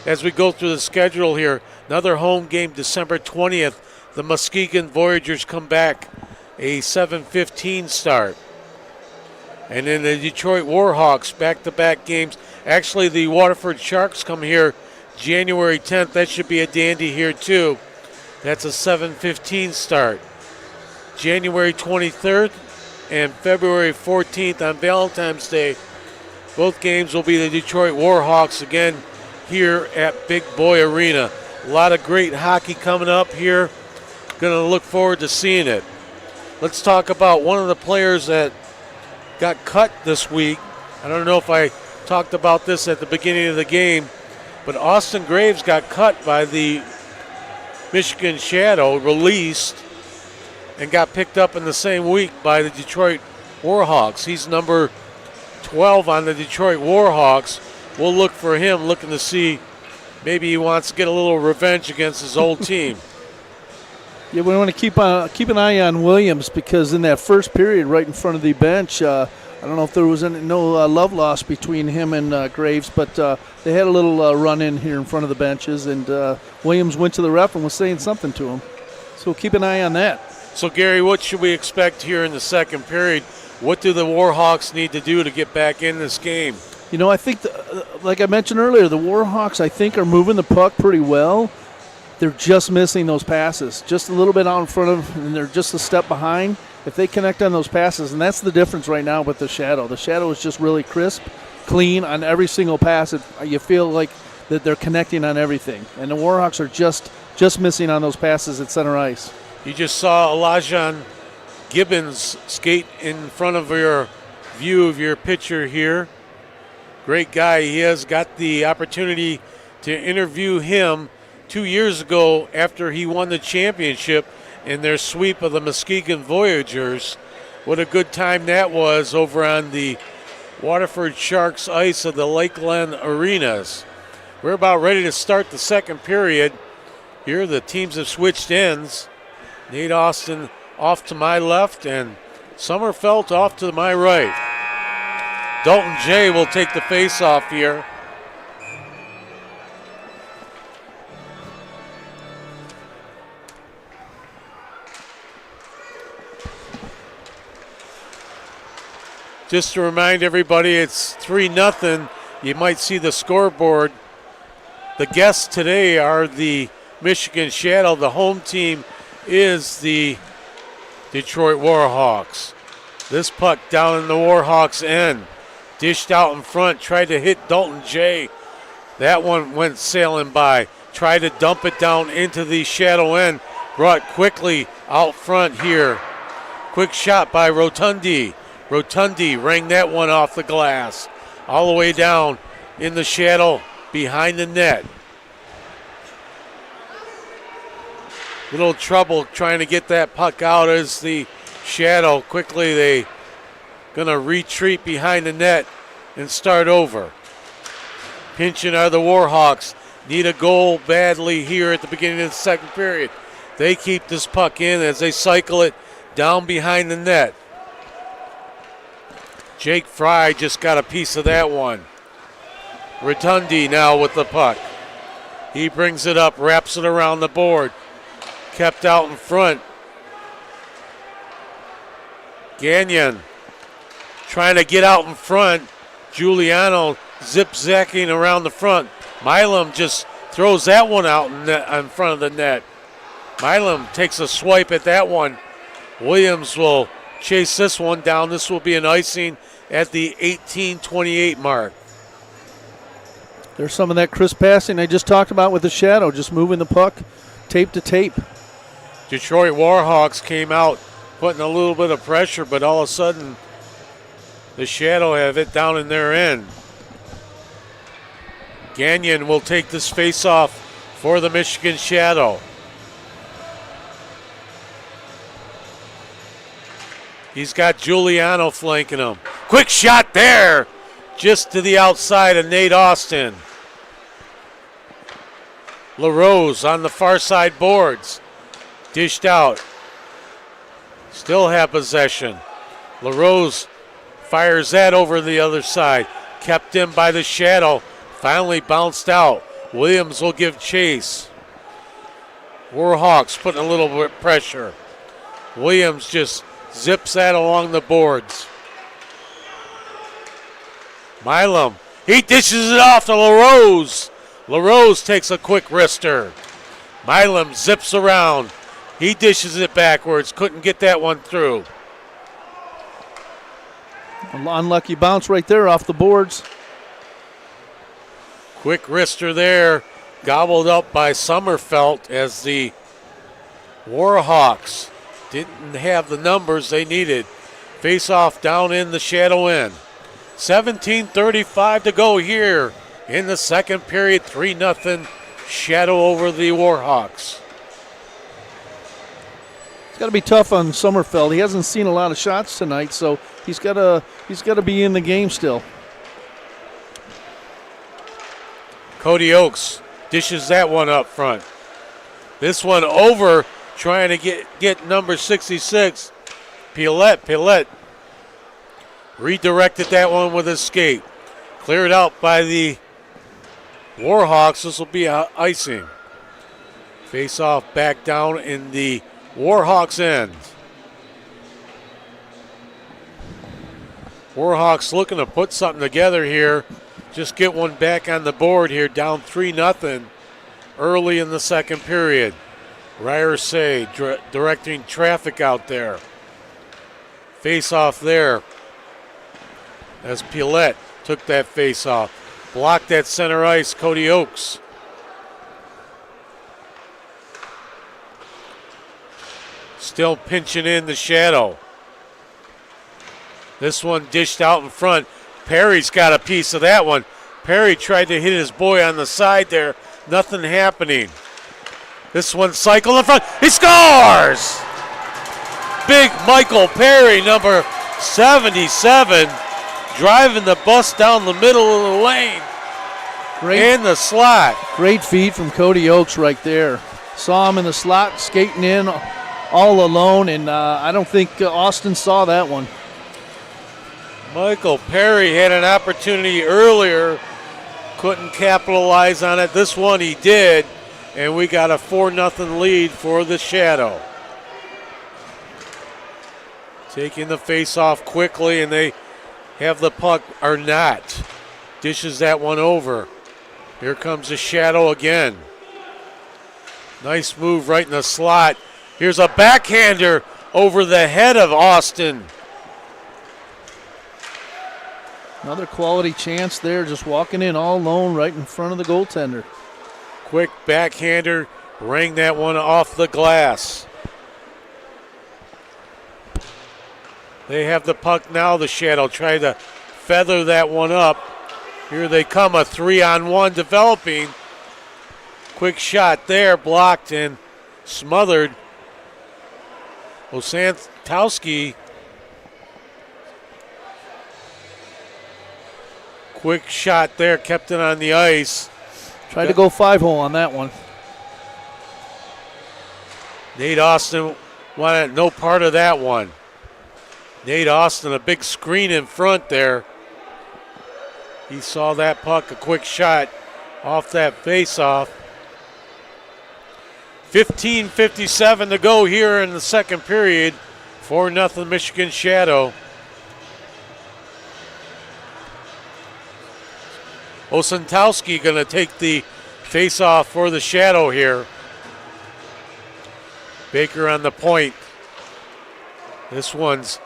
as we go through the schedule here. Another home game December 20th. The Muskegon Voyagers come back, a 7:15 start. And then the Detroit Warhawks, back-to-back games. Actually, the Waterford Sharks come here January 10th. That should be a dandy here, too. That's a 7:15 start. January 23rd and February 14th on Valentine's Day. Both games will be the Detroit Warhawks again here at Big Boy Arena. A lot of great hockey coming up here. Going to look forward to seeing it. Let's talk about one of the players that got cut this week. I don't know if I talked about this at the beginning of the game, but Austin Graves got cut by the Michigan Shadow, released, and got picked up in the same week by the Detroit Warhawks. He's number 12 on the Detroit Warhawks. We'll look for him, looking to see maybe he wants to get a little revenge against his old team. Yeah, we want to keep an eye on Williams, because in that first period right in front of the bench, I don't know if there was no love lost between him and Graves, but they had a little run-in here in front of the benches, and Williams went to the ref and was saying something to him. So we'll keep an eye on that. So, Gary, what should we expect here in the second period? What do the Warhawks need to do to get back in this game? You know, I think, like I mentioned earlier, the Warhawks, I think, are moving the puck pretty well. They're just missing those passes, just a little bit out in front of, and they're just a step behind. If they connect on those passes, and that's the difference right now with the Shadow. The Shadow is just really crisp, clean on every single pass. You feel like that they're connecting on everything. And the Warhawks are just missing on those passes at center ice. You just saw Elijah Gibbons skate in front of your view of your picture here. Great guy. He has got the opportunity to interview him 2 years ago after he won the championship in their sweep of the Muskegon Voyagers. What a good time that was over on the Waterford Sharks ice of the Lakeland Arenas. We're about ready to start the second period. Here the teams have switched ends. Nate Austin off to my left and Sommerfeld off to my right. Dalton Jay will take the face-off here. Just to remind everybody, it's 3-0. You might see the scoreboard. The guests today are the Michigan Shadow. The home team is the Detroit Warhawks. This puck down in the Warhawks' end. Dished out in front, tried to hit Dalton Jay. That one went sailing by. Tried to dump it down into the Shadow end. Brought quickly out front here. Quick shot by Rotundi. Rotundi rang that one off the glass. All the way down in the Shadow behind the net. Little trouble trying to get that puck out as the Shadow. Quickly they gonna retreat behind the net and start over. Pinching are the Warhawks. Need a goal badly here at the beginning of the second period. They keep this puck in as they cycle it down behind the net. Jake Fry just got a piece of that one. Rotundi now with the puck. He brings it up, wraps it around the board. Kept out in front. Gagnon trying to get out in front. Giuliano zip-zacking around the front. Milam just throws that one out in front of the net. Milam takes a swipe at that one. Williams will chase this one down. This will be an icing at the 18:28 mark. There's some of that crisp passing I just talked about with the Shadow, just moving the puck tape to tape. Detroit Warhawks came out putting a little bit of pressure, but all of a sudden the Shadow have it down in their end. Gagnon will take this face-off for the Michigan Shadow. He's got Giuliano flanking him. Quick shot there, just to the outside of Nate Austin. LaRose on the far side boards. Dished out. Still have possession. LaRose fires that over the other side. Kept in by the Shadow. Finally bounced out. Williams will give chase. Warhawks putting a little bit of pressure. Williams just zips that along the boards. Milam, he dishes it off to LaRose. LaRose takes a quick wrister. Milam zips around. He dishes it backwards. Couldn't get that one through. An unlucky bounce right there off the boards. Quick wrister there. Gobbled up by Sommerfeld as the Warhawks didn't have the numbers they needed. Face off down in the Shadow end. 17:35 to go here in the second period. 3-0 Shadow over the Warhawks. It's got to be tough on Sommerfeld. He hasn't seen a lot of shots tonight, so he's got to be in the game still. Cody Oakes dishes that one up front. This one over, trying to get number 66. Pilet redirected that one with a skate. Cleared out by the Warhawks. This will be icing. Face off back down in the Warhawks end. Warhawks looking to put something together here. Just get one back on the board here, down 3-0 early in the second period. Ryersay directing traffic out there. Face off there as Pilet took that face off. Blocked that center ice, Cody Oakes. Still pinching in the Shadow. This one dished out in front. Perry's got a piece of that one. Perry tried to hit his boy on the side there. Nothing happening. This one cycled in front. He scores! Big Michael Perry, number 77. driving the bus down the middle of the lane in the slot. Great feed from Cody Oakes right there. Saw him in the slot skating in all alone, and I don't think Austin saw that one. Michael Perry had an opportunity earlier, couldn't capitalize on it. This one he did, and we got a 4-0 lead for the Shadow. Taking the face-off quickly, and they have the puck, or not. Dishes that one over. Here comes the Shadow again. Nice move right in the slot. Here's a backhander over the head of Austin. Another quality chance there, just walking in all alone right in front of the goaltender. Quick backhander, rang that one off the glass. They have the puck now, the Shadow. Try to feather that one up. Here they come, a 3-on-1 developing. Quick shot there, blocked and smothered. Osantowski. Quick shot there, kept it on the ice. Tried to go 5-hole on that one. Nate Austin wanted no part of that one. Nate Austin, a big screen in front there. He saw that puck, a quick shot off that face-off. 15:57 to go here in the second period. 4-0 Michigan Shadow. Osantowski going to take the face-off for the Shadow here. Baker on the point. This one's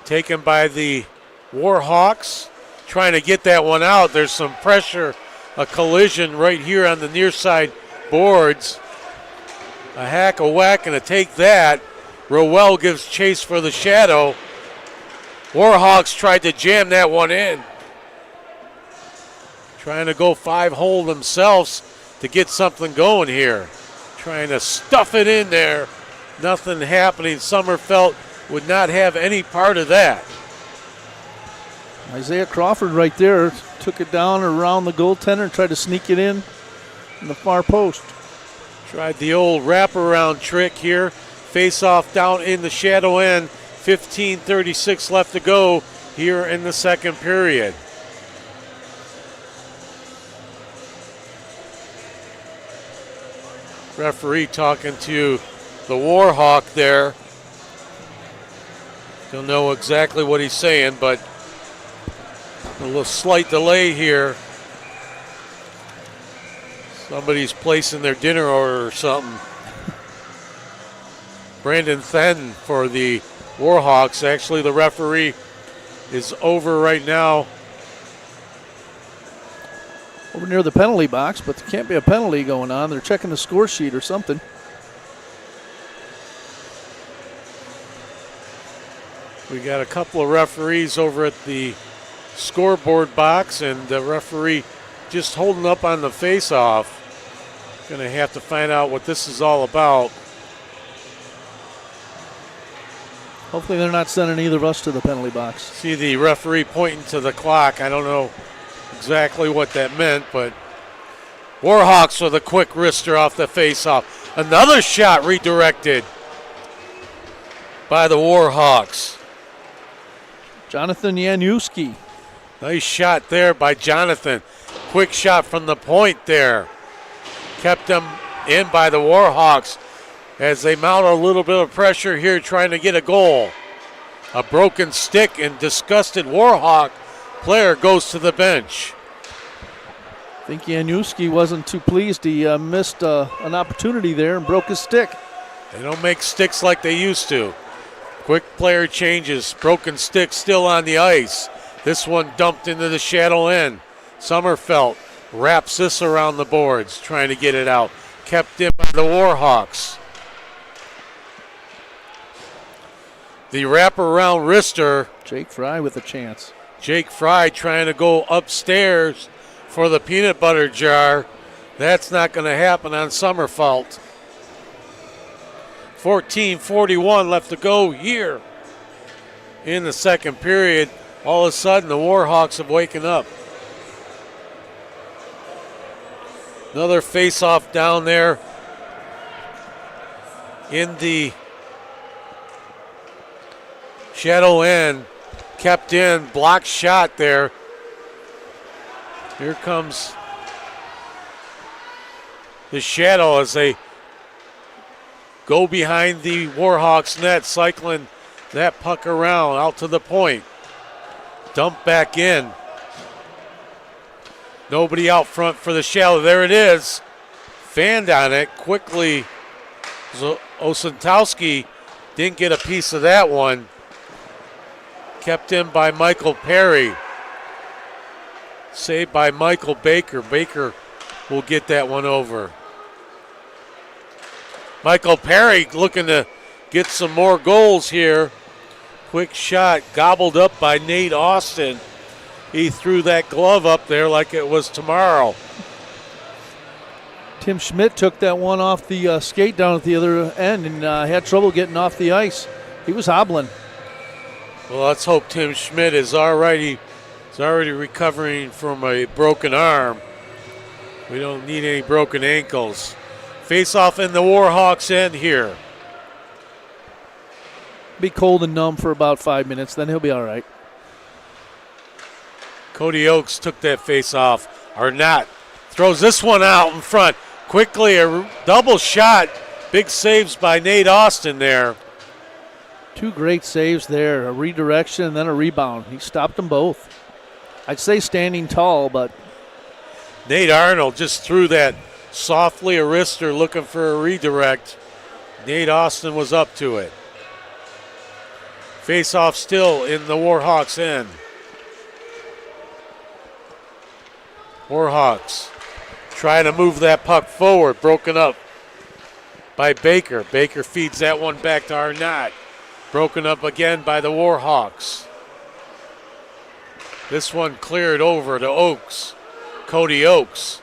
taken by the Warhawks. Trying to get that one out. There's some pressure, a collision right here on the near side boards. A hack, a whack, and a take that. Rowell gives chase for the Shadow. Warhawks tried to jam that one in. Trying to go 5-hole themselves to get something going here. Trying to stuff it in there. Nothing happening. Sommerfeld would not have any part of that. Isaiah Crawford right there took it down around the goaltender and tried to sneak it in the far post. Tried the old wraparound trick here. Face off down in the Shadow end. 15:36 left to go here in the second period. Referee talking to the Warhawk there. Don't know exactly what he's saying, but a little slight delay here. Somebody's placing their dinner order or something. Brandon Fenn for the Warhawks. Actually, the referee is over right now. Over near the penalty box, but there can't be a penalty going on. They're checking the score sheet or something. We got a couple of referees over at the scoreboard box, and the referee just holding up on the face-off. Going to have to find out what this is all about. Hopefully they're not sending either of us to the penalty box. See the referee pointing to the clock. I don't know exactly what that meant, but Warhawks with a quick wrister off the face-off. Another shot redirected by the Warhawks. Jonathan Januski. Nice shot there by Jonathan. Quick shot from the point there. Kept them in by the Warhawks as they mount a little bit of pressure here trying to get a goal. A broken stick and disgusted Warhawk player goes to the bench. I think Januski wasn't too pleased. He missed an opportunity there and broke his stick. They don't make sticks like they used to. Quick player changes. Broken stick still on the ice. This one dumped into the Shadow end. Sommerfeld wraps this around the boards, trying to get it out. Kept in by the Warhawks. The wraparound wrister. Jake Fry with a chance. Jake Fry trying to go upstairs for the peanut butter jar. That's not going to happen on Sommerfeld. 14:41 left to go here in the second period. all of a sudden the Warhawks have waken up. Another face-off down there in the shadow end. Kept in, blocked shot there. Here comes the shadow as they go behind the Warhawks net, cycling that puck around out to the point. Dump back in. Nobody out front for the shadow. There it is. Fanned on it quickly. Osentowski didn't get a piece of that one. Kept in by Michael Perry. Saved by Michael Baker. Baker will get that one over. Michael Perry looking to get some more goals here. Quick shot gobbled up by Nate Austin. He threw that glove up there like it was tomorrow. Tim Schmidt took that one off the skate down at the other end and had trouble getting off the ice. He was hobbling. Well, let's hope Tim Schmidt is all right. He's already recovering from a broken arm. We don't need any broken ankles. Face off in the Warhawks end here. Be cold and numb for about 5 minutes, then he'll be all right. Cody Oakes took that face off, or not. Throws this one out in front. Quickly, a double shot. Big saves by Nate Austin there. Two great saves there, a redirection and then a rebound. He stopped them both. I'd say standing tall, but Nate Arnold just threw that softly, a wrister looking for a redirect. Nate Austin was up to it. Face off still in the Warhawks end. Warhawks trying to move that puck forward, broken up by Baker. Baker feeds that one back to Arnott. Broken up again by the Warhawks. This one cleared over to Oakes. Cody Oakes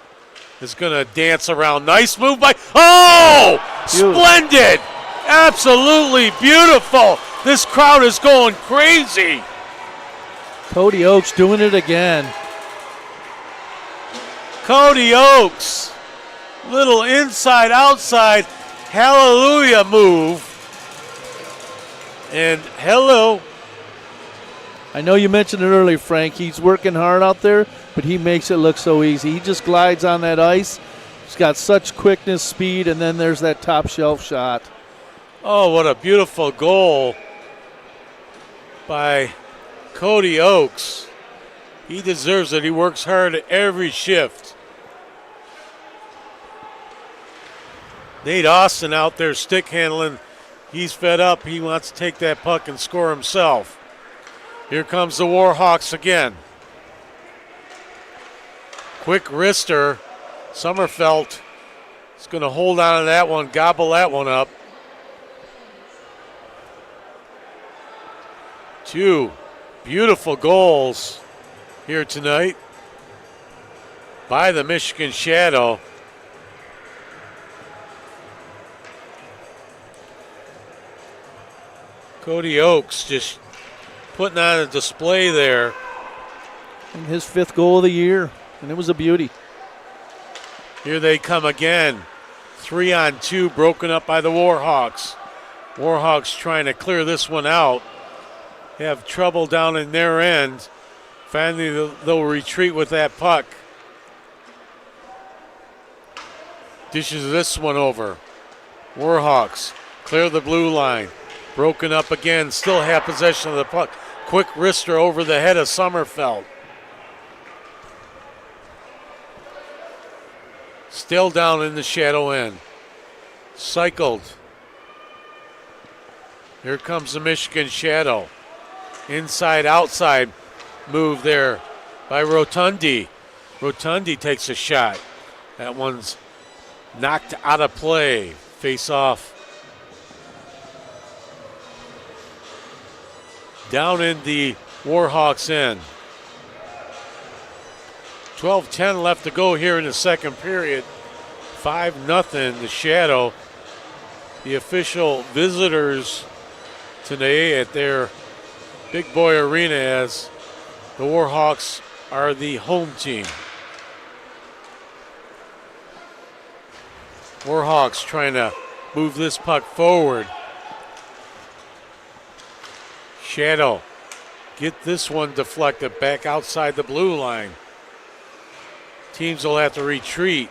is going to dance around. Nice move by, oh! Splendid! Absolutely beautiful. This crowd is going crazy. Cody Oakes doing it again. Cody Oakes, little inside outside hallelujah move. And hello. I know you mentioned it earlier, Frank. He's working hard out there, but he makes it look so easy. He just glides on that ice. He's got such quickness, speed, and then there's that top shelf shot. Oh, what a beautiful goal by Cody Oakes. He deserves it. He works hard every shift. Nate Austin out there stick handling. He's fed up. He wants to take that puck and score himself. Here comes the Warhawks again. Quick wrister. Sommerfeld is going to hold on to that one, gobble that one up. Two beautiful goals here tonight by the Michigan Shadow. Cody Oakes just putting on a display there. And his 5th goal of the year, and it was a beauty. Here they come again. 3-on-2 broken up by the Warhawks. Warhawks trying to clear this one out. Have trouble down in their end. Finally, they'll retreat with that puck. Dishes this one over. Warhawks clear the blue line. Broken up again, still have possession of the puck. Quick wrister over the head of Sommerfeld. Still down in the shadow end. Cycled. Here comes the Michigan Shadow. Inside, outside move there by Rotundi. Rotundi takes a shot. That one's knocked out of play. Face off. Down in the Warhawks end. 12:10 left to go here in the second period. 5-0 the Shadow. The official visitors today at their Big Boy Arena as The Warhawks are the home team. Warhawks trying to move this puck forward. Shadow, get this one deflected back outside the blue line. Teams will have to retreat.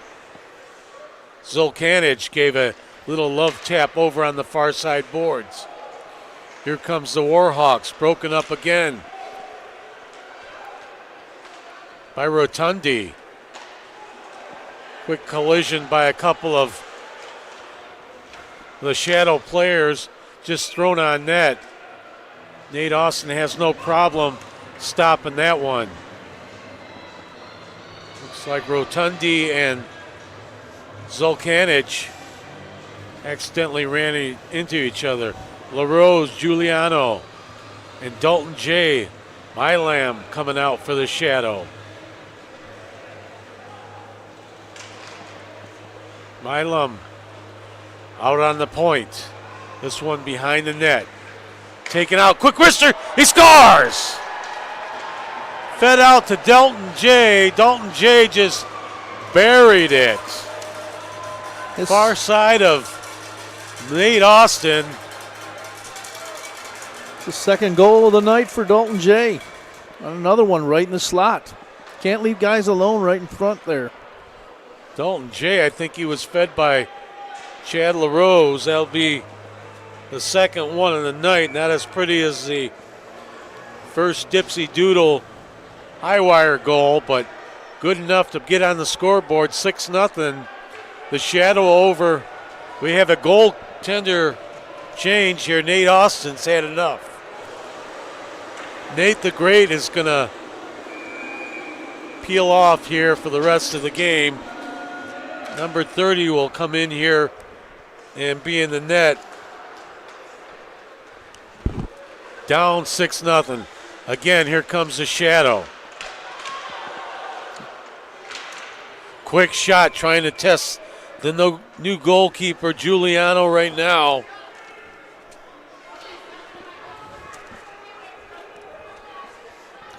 Zulkanic gave a little love tap over on the far side boards. Here comes the Warhawks, broken up again by Rotundi. Quick collision by a couple of the Shadow players, just thrown on net. Nate Austin has no problem stopping that one. Looks like Rotundi and Zulkanic accidentally ran into each other. LaRose, Giuliano, and Dalton J. Milam coming out for the Shadow. Milam out on the point. This one behind the net. Taken out, quick wrister, he scores! Fed out to Dalton J. Dalton J. just buried it. Far side of Nate Austin. The second goal of the night for Dalton J. Another one right in the slot. Can't leave guys alone right in front there. Dalton J., I think he was fed by Chad LaRose. That'll be the second one of the night. Not as pretty as the first Dipsy Doodle high wire goal, but good enough to get on the scoreboard. 6-0. The Shadow over. We have a goaltender change here. Nate Austin's had enough. Nate the Great is going to peel off here for the rest of the game. Number 30 will come in here and be in the net. Down 6-0. Again, here comes the Shadow. Quick shot trying to test the new goalkeeper, Giuliano, right now.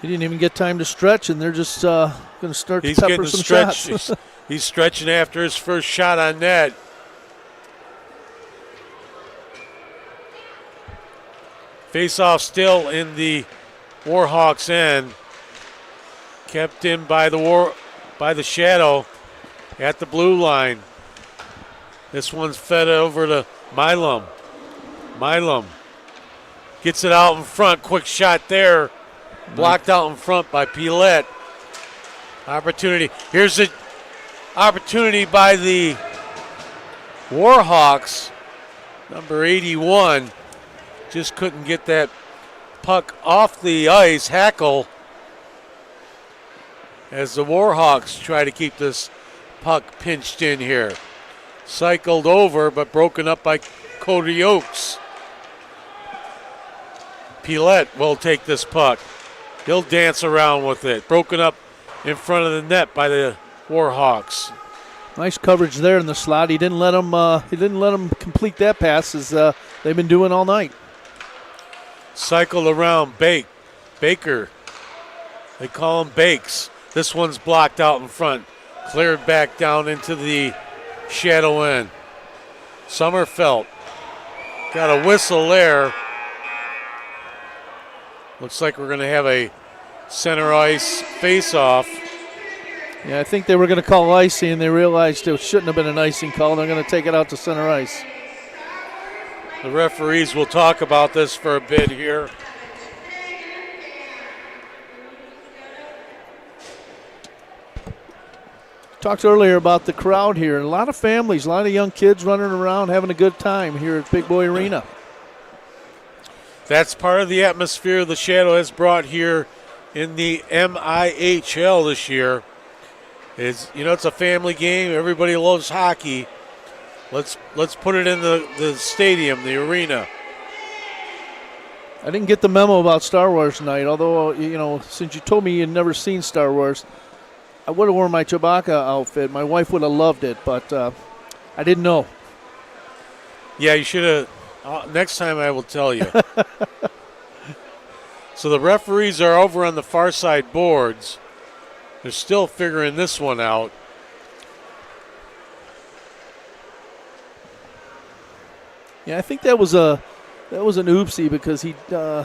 He didn't even get time to stretch, and they're just going to start to pepper some shots. He's stretching after his first shot on net. Face-off still in the Warhawks' end. Kept in by the Shadow at the blue line. This one's fed over to Milam. Milam gets it out in front. Quick shot there. Blocked out in front by Pilette. Opportunity. Here's the opportunity by the Warhawks. Number 81. Just couldn't get that puck off the ice. Hackle as the Warhawks try to keep this puck pinched in here. Cycled over but broken up by Cody Oakes. Pilette will take this puck. He'll dance around with it. Broken up in front of the net by the Warhawks. Nice coverage there in the slot. He didn't let him complete that pass as they've been doing all night. Cycled around Baker. They call him Bakes. This one's blocked out in front. Cleared back down into the Shadow end. Sommerfeld got a whistle there. Looks like we're going to have a center ice face-off. Yeah, I think they were going to call icing, and they realized it shouldn't have been an icing call. They're going to take it out to center ice. The referees will talk about this for a bit here. Talked earlier about the crowd here. A lot of families, a lot of young kids running around having a good time here at Big Boy Arena. That's part of the atmosphere the Shadow has brought here in the MIHL this year. It's a family game. Everybody loves hockey. Let's put it in the stadium, the arena. I didn't get the memo about Star Wars tonight, although, since you told me you'd never seen Star Wars, I would have worn my Chewbacca outfit. My wife would have loved it, but I didn't know. Yeah, you should have. Next time I will tell you. So the referees are over on the far side boards. They're still figuring this one out. Yeah, I think that was an oopsie because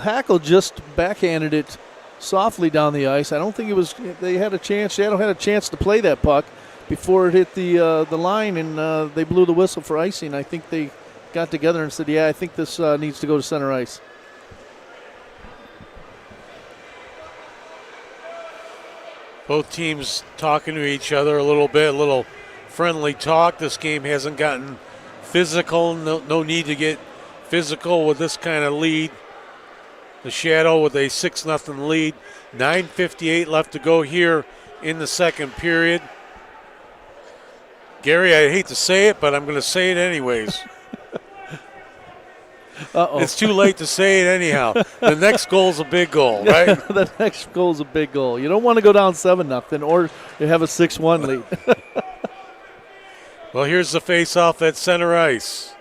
Hackle just backhanded it softly down the ice. I don't think they had a chance. Shadow had a chance to play that puck before it hit the line, and they blew the whistle for icing. I think they got together and said, yeah, I think this needs to go to center ice. Both teams talking to each other a little bit, a little friendly talk. This game hasn't gotten physical. No need to get physical with this kind of lead. The Shadow with a 6-0 lead. 9:58 left to go here in the second period. Gary, I hate to say it, but I'm going to say it anyways. Uh-oh. It's too late to say it anyhow. The next goal's a big goal, right? The next goal's a big goal. You don't want to go down 7-0 or you have a 6-1 lead. Well, here's the face-off at center ice.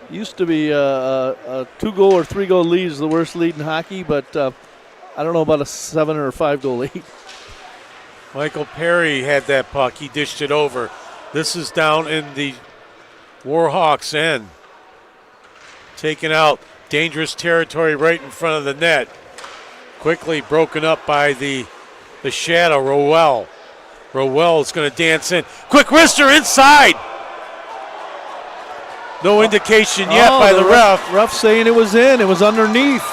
Used to be a 2-goal or 3-goal lead is the worst lead in hockey, but I don't know about a 7 or 5-goal lead. Michael Perry had that puck. He dished it over. This is down in the Warhawks' end. Taken out. Dangerous territory right in front of the net. Quickly broken up by the Shadow, Rowell. Rowell is going to dance in. Quick wrister inside. No indication yet by the ref. Ref saying it was in. It was underneath.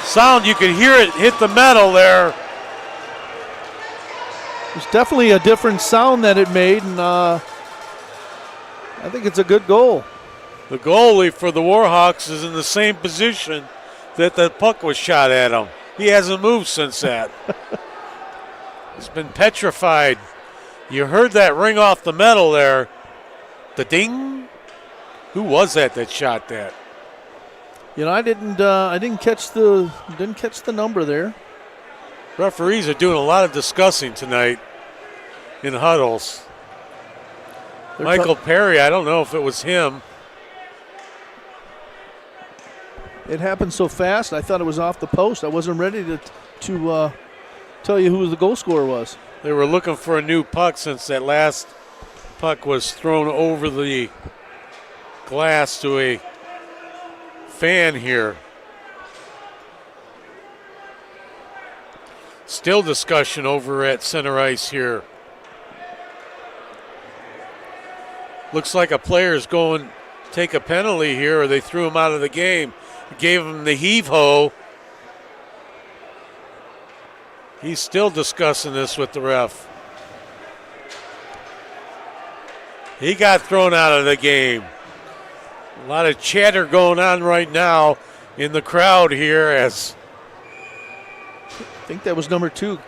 Sound, you could hear it hit the metal there. It's definitely a different sound that it made, and I think it's a good goal. The goalie for the Warhawks is in the same position that the puck was shot at him. He hasn't moved since that. He's been petrified. You heard that ring off the metal there. The ding. Who was that shot that? You know, I didn't catch the number there. Referees are doing a lot of discussing tonight in huddles. Michael Perry, I don't know if it was him. It happened so fast, I thought it was off the post. I wasn't ready to tell you who the goal scorer was. They were looking for a new puck since that last puck was thrown over the glass to a fan here. Still discussion over at center ice here. Looks like a player's going to take a penalty here, or they threw him out of the game. Gave him the heave-ho. He's still discussing this with the ref. He got thrown out of the game. A lot of chatter going on right now in the crowd here as I think that was number 2.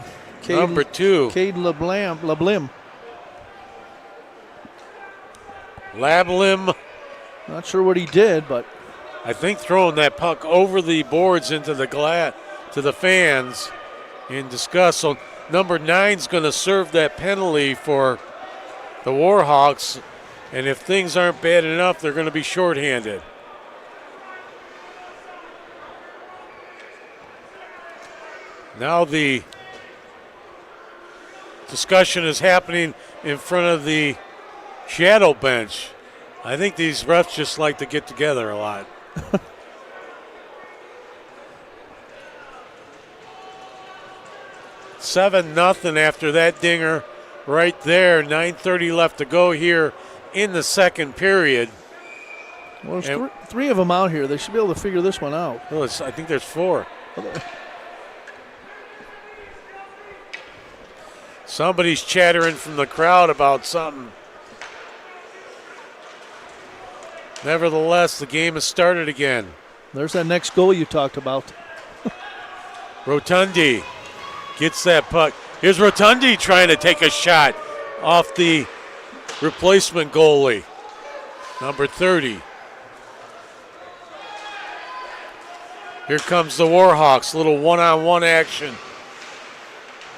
Number 2. Cade Lablim. Lablim. Not sure what he did, but I think throwing that puck over the boards into the glass to the fans in disgust. So number 9's going to serve that penalty for the Warhawks, and if things aren't bad enough, they're going to be shorthanded. Now the discussion is happening in front of the Shadow bench. I think these refs just like to get together a lot. 7-0 after that dinger right there. 9:30 left to go here in the second period. Well, there's three of them out here. They should be able to figure this one out. Oh, I think there's 4. Somebody's chattering from the crowd about something. Nevertheless, the game has started again. There's that next goal you talked about. Rotundi gets that puck. Here's Rotundi trying to take a shot off the replacement goalie, number 30. Here comes the Warhawks, little one-on-one action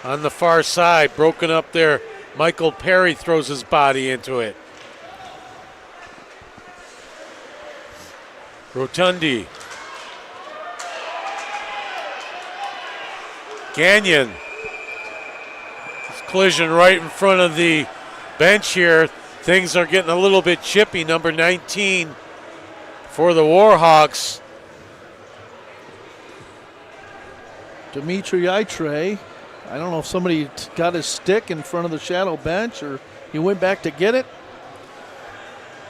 on the far side, broken up there. Michael Perry throws his body into it. Rotundi Gagnon. Collision right in front of the bench here. Things are getting a little bit chippy. Number 19 for the Warhawks. Dimitri Itre. I don't know if somebody got his stick in front of the shadow bench or he went back to get it.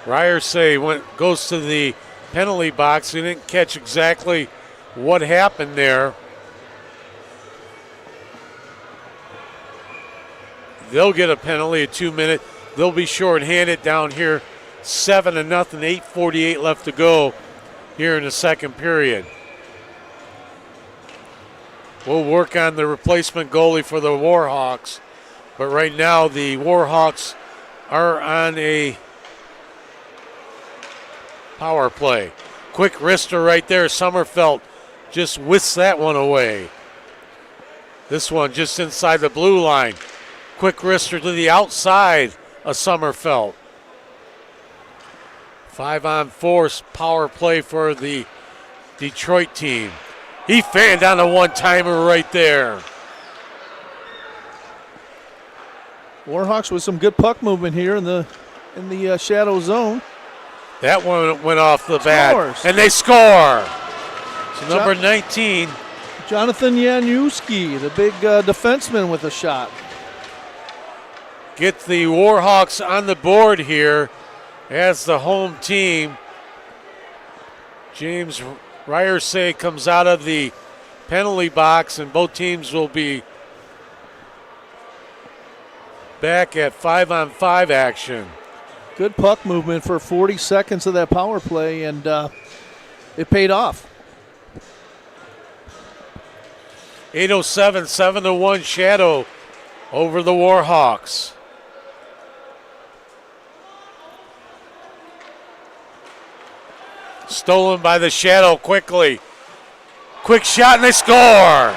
Ryersay goes to the penalty box. He didn't catch exactly what happened there. They'll get a penalty, a 2-minute. They'll be short-handed down here, 7-0, 8:48 left to go here in the second period. We'll work on the replacement goalie for the Warhawks, but right now the Warhawks are on a power play. Quick wrister right there. Sommerfeld just whisks that one away. This one just inside the blue line. Quick wrister to the outside of Sommerfeld. 5-on-4 power play for the Detroit team. He fanned on a one-timer right there. Warhawks with some good puck movement here in the shadow zone. That one went off the bat, Scores. and they score. So number 19. Jonathan Januski, the big defenseman with a shot. Get the Warhawks on the board here as the home team. James Ryersay comes out of the penalty box, and both teams will be back at 5-on-5 action. Good puck movement for 40 seconds of that power play, and it paid off. 8:07, 7-1 Shadow over the Warhawks. Stolen by the Shadow quickly. Quick shot and they score.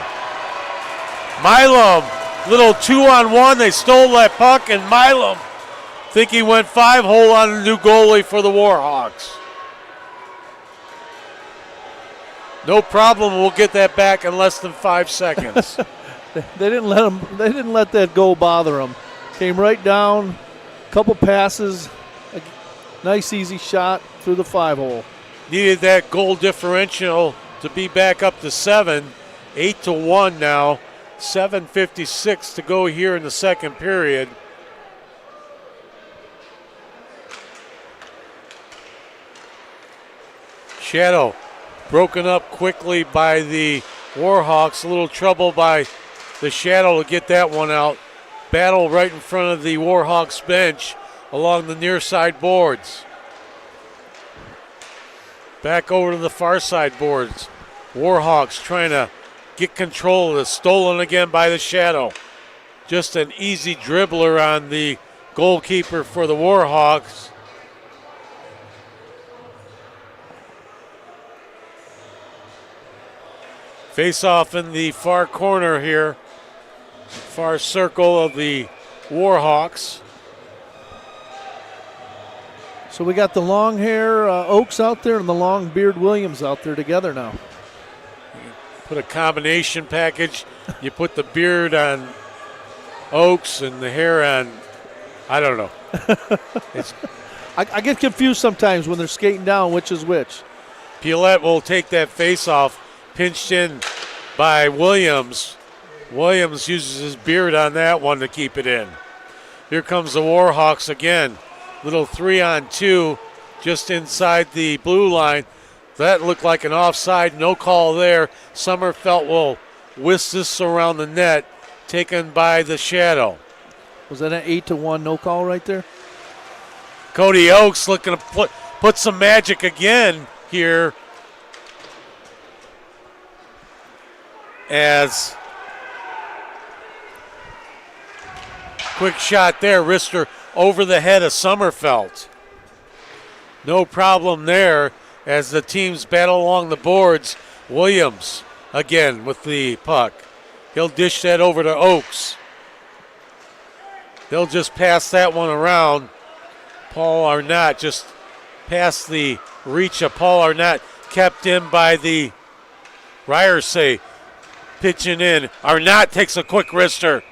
Milam, little 2-on-1. They stole that puck, and Milam, think he went 5-hole on a new goalie for the Warhawks. No problem. We'll get that back in less than 5 seconds. They didn't let that goal bother them. Came right down, couple passes, a nice easy shot through the 5-hole. Needed that goal differential to be back up to 7. 8-1 now. 7:56 to go here in the second period. Shadow broken up quickly by the Warhawks. A little trouble by the Shadow to get that one out. Battle right in front of the Warhawks bench along the near side boards. Back over to the far side boards. Warhawks trying to get control of this. Stolen again by the Shadow. Just an easy dribbler on the goalkeeper for the Warhawks. Face off in the far corner here. Far circle of the Warhawks. So we got the long hair Oaks out there and the long beard Williams out there together now. Put a combination package. You put the beard on Oaks and the hair on, I don't know. I get confused sometimes when they're skating down which is which. Pielette will take that face off. Pinched in by Williams. Williams uses his beard on that one to keep it in. Here comes the Warhawks again. Little 3-on-2 just inside the blue line. That looked like an offside. No call there. Sommerfeld will whisk this around the net. Taken by the Shadow. Was that an 8-1 no call right there? Cody Oakes looking to put some magic again here. As quick shot there, wrister over the head of Sommerfeld. No problem there as the teams battle along the boards. Williams again with the puck. He'll dish that over to Oakes. They'll just pass that one around. Paul Arnott just past the reach of Paul Arnott, kept in by the Ryersay. pitching in. Arnott takes a quick wrister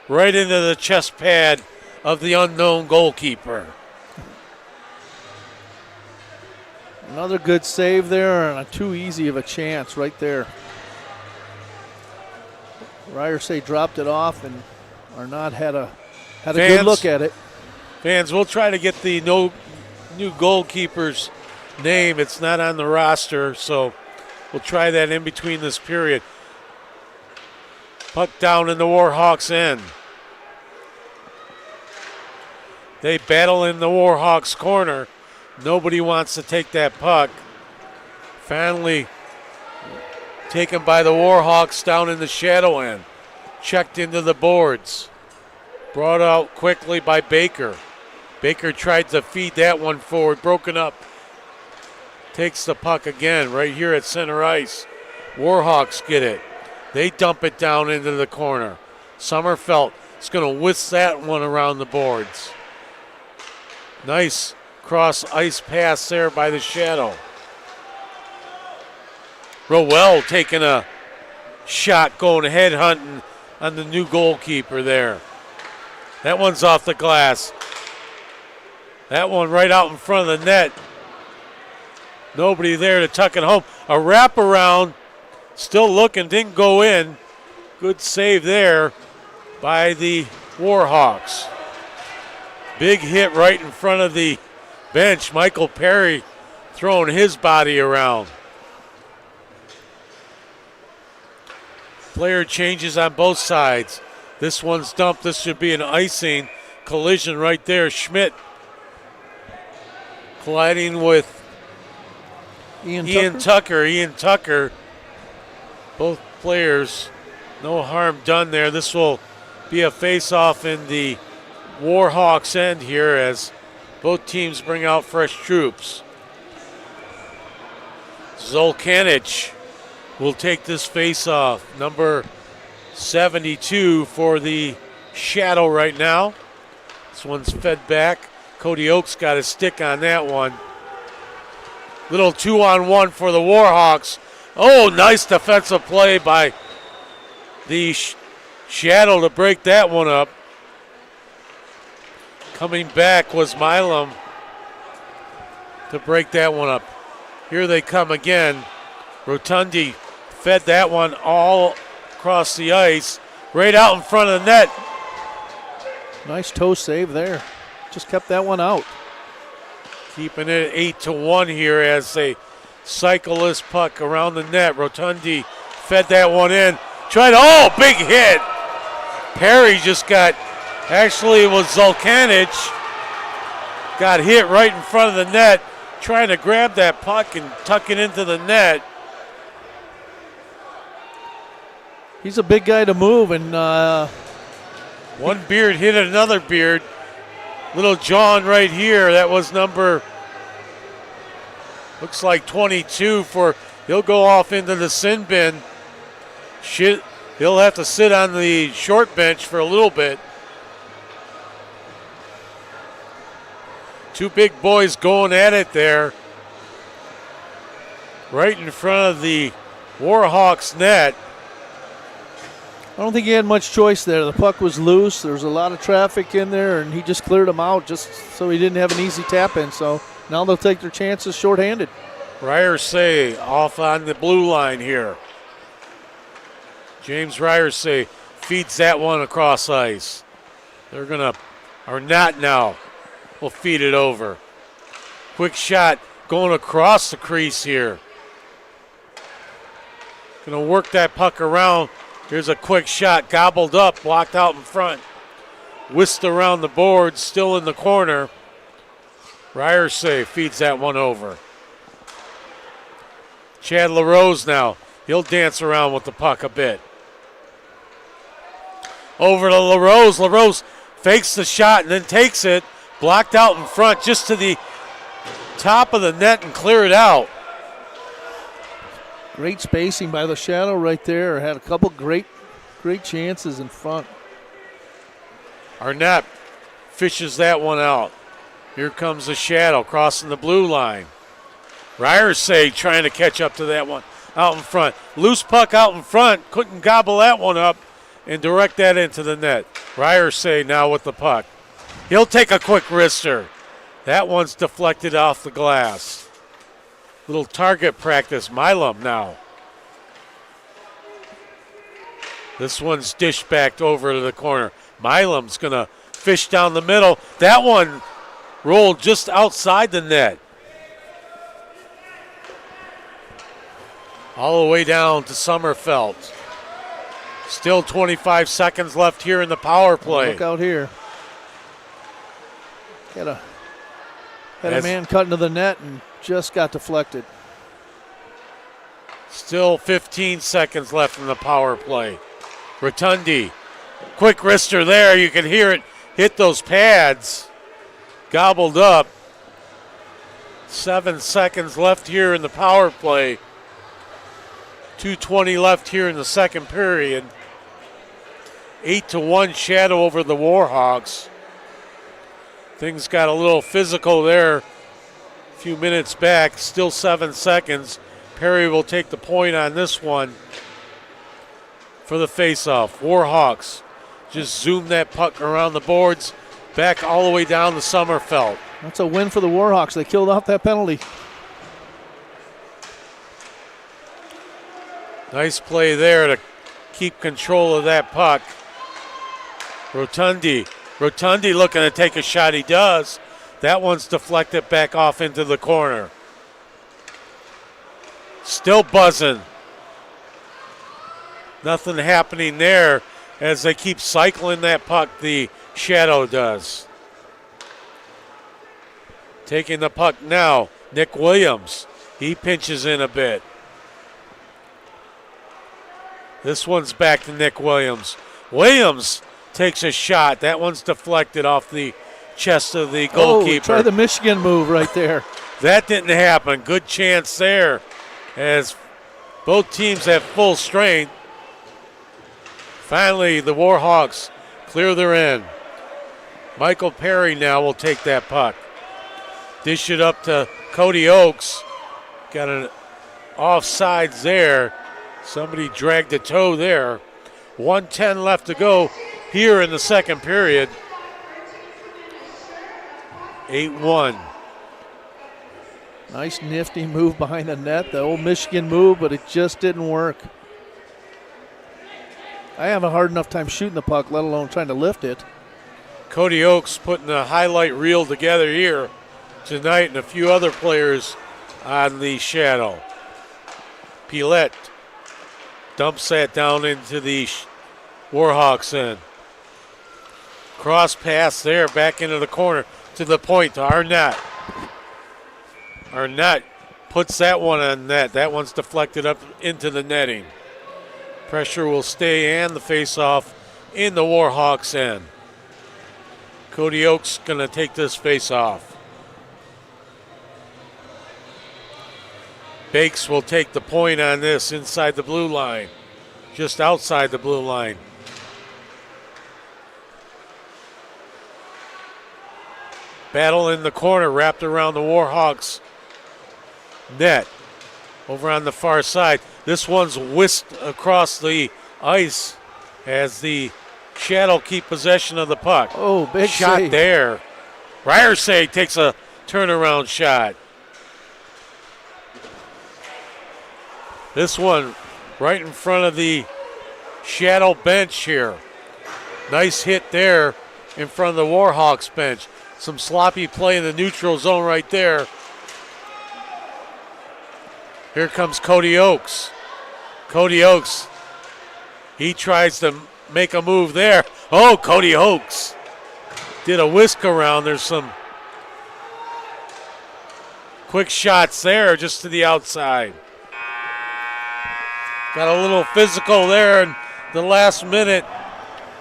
right into the chest pad of the unknown goalkeeper. Another good save there, and too easy of a chance right there. Ryersay dropped it off, and Arnott had a good look at it. Fans, we'll try to get the new goalkeeper's name. It's not on the roster, so we'll try that in between this period. Puck down in the Warhawks' end. They battle in the Warhawks' corner. Nobody wants to take that puck. Finally taken by the Warhawks down in the shadow end. Checked into the boards. Brought out quickly by Baker. Baker tried to feed that one forward. Broken up. Takes the puck again right here at center ice. Warhawks get it. They dump it down into the corner. Sommerfeld is going to whisk that one around the boards. Nice cross ice pass there by the shadow. Rowell taking a shot, going head hunting on the new goalkeeper there. That one's off the glass. That one right out in front of the net. Nobody there to tuck it home. A wraparound, still looking, didn't go in. Good save there by the Warhawks. Big hit right in front of the bench. Michael Perry throwing his body around. Player changes on both sides. This one's dumped. This should be an icing collision right there. Schmidt colliding with Ian Tucker. Both players, no harm done there. This will be a face-off in the Warhawks end here as both teams bring out fresh troops. Zolkanic will take this face-off. Number 72 for the Shadow right now. This one's fed back. Cody Oakes got a stick on that one. Little 2-on-1 for the Warhawks. Oh, nice defensive play by the Shadow to break that one up. Coming back was Milam to break that one up. Here they come again. Rotundi fed that one all across the ice, right out in front of the net. Nice toe save there. Just kept that one out. Keeping it 8-1 here as they cycle this puck around the net. Rotundi fed that one in. Big hit. Perry just got, actually it was Zolkanic, got hit right in front of the net, trying to grab that puck and tuck it into the net. He's a big guy to move, and one beard hit another beard. Little John right here, that was number, looks like 22 for, he'll go off into the sin bin. He'll have to sit on the short bench for a little bit. Two big boys going at it there. Right in front of the Warhawks net. I don't think he had much choice there. The puck was loose. There was a lot of traffic in there, and he just cleared them out just so he didn't have an easy tap in. So now they'll take their chances shorthanded. Ryersay off on the blue line here. James Ryersay feeds that one across ice. They're going to, or not now, will feed it over. Quick shot going across the crease here. Going to work that puck around. Here's a quick shot, gobbled up, blocked out in front. Whisked around the board, still in the corner. Ryersay feeds that one over. Chad LaRose now. He'll dance around with the puck a bit. Over to LaRose. LaRose fakes the shot and then takes it. Blocked out in front just to the top of the net and clear it out. Great spacing by the Shadow right there. Had a couple great chances in front. Arnett fishes that one out. Here comes the Shadow crossing the blue line. Ryersay trying to catch up to that one. out in front. Loose puck out in front. Couldn't gobble that one up and direct that into the net. Ryersay now with the puck. He'll take a quick wrister. That one's deflected off the glass. Little target practice. Milam now. This one's dished back over to the corner. Milam's going to fish down the middle. That one rolled just outside the net. All the way down to Sommerfeld. Still 25 seconds left here in the power play. Look out here. Had a man cut into the net and just got deflected. Still 15 seconds left in the power play. Rotundi, quick wrister there. You can hear it hit those pads. Gobbled up. 7 seconds left here in the power play. 2:20 left here in the second period. 8-1 Shadow over the Warhawks. Things got a little physical there a few minutes back. Still 7 seconds. Perry will take the point on this one for the faceoff. Warhawks just zoom that puck around the boards, back all the way down to Sommerfeld. That's a win for the Warhawks. They killed off that penalty. Nice play there to keep control of that puck. Rotundi looking to take a shot. He does. That one's deflected back off into the corner. Still buzzing. Nothing happening there as they keep cycling that puck, the Shadow does. Taking the puck now, Nick Williams. He pinches in a bit. This one's back to Nick Williams. Williams takes a shot. That one's deflected off the chest of the goalkeeper. Try the Michigan move right there. That didn't happen. Good chance there as both teams have full strength. Finally, the Warhawks clear their end. Michael Perry now will take that puck. Dish it up to Cody Oakes. Got an offsides there. Somebody dragged a toe there. 1:10 left to go here in the second period. 8-1. Nice nifty move behind the net, the old Michigan move, but it just didn't work. I have a hard enough time shooting the puck, let alone trying to lift it. Cody Oakes putting a highlight reel together here tonight, and a few other players on the Shadow. Pilette dumps that down into the Warhawks end. Cross pass there, back into the corner to the point to Arnott. Arnott puts that one on net. That one's deflected up into the netting. Pressure will stay and the face-off in the Warhawks end. Cody Oakes going to take this face-off. Bakes will take the point on this inside the blue line, just outside the blue line. Battle in the corner, wrapped around the Warhawks net. Over on the far side. This one's whisked across the ice as the Shadow keep possession of the puck. Oh, big shot save there. Ryersay takes a turnaround shot. This one right in front of the Shadow bench here. Nice hit there in front of the Warhawks bench. Some sloppy play in the neutral zone right there. Here comes Cody Oakes. Cody Oakes, he tries to make a move there. Oh, Cody Oakes did a whisk around. There's some quick shots there just to the outside. Got a little physical there in the last minute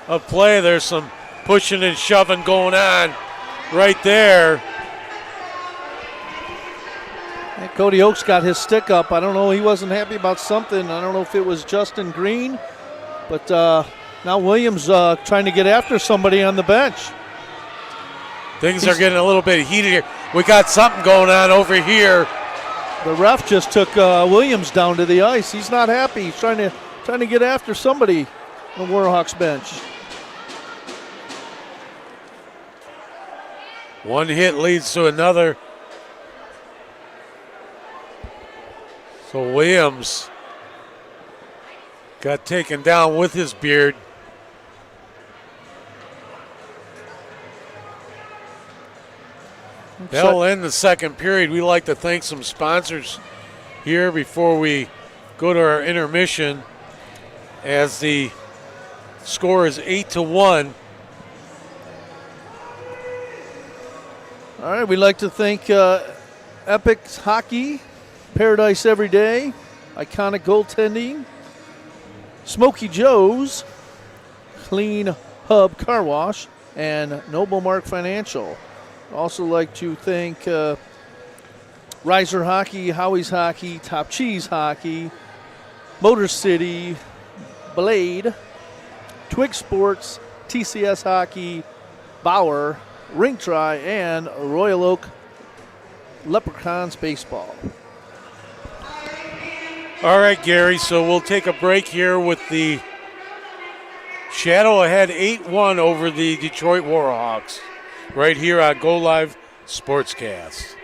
of play. There's some pushing and shoving going on right there. And Cody Oakes got his stick up. I don't know, he wasn't happy about something. I don't know if it was Justin Green, but now Williams trying to get after somebody on the bench. Things are getting a little bit heated here. We got something going on over here The ref just took Williams down to the ice. He's not happy. He's trying to get after somebody on the Warhawks bench. One hit leads to another. So Williams got taken down with his beard. That'll end the second period. We like to thank some sponsors here before we go to our intermission, as the score is 8-1. All right, we'd like to thank Epic's Hockey, Paradise Every Day, Iconic Goaltending, Smoky Joe's, Clean Hub Car Wash, and Noble Mark Financial. Also like to thank Riser Hockey, Howie's Hockey, Top Cheese Hockey, Motor City, Blade, Twig Sports, TCS Hockey, Bauer, Rink Try, and Royal Oak Leprechauns Baseball. All right, Gary, so we'll take a break here with the Shadow ahead 8-1 over the Detroit Warhawks right here on Go Live Sportscast.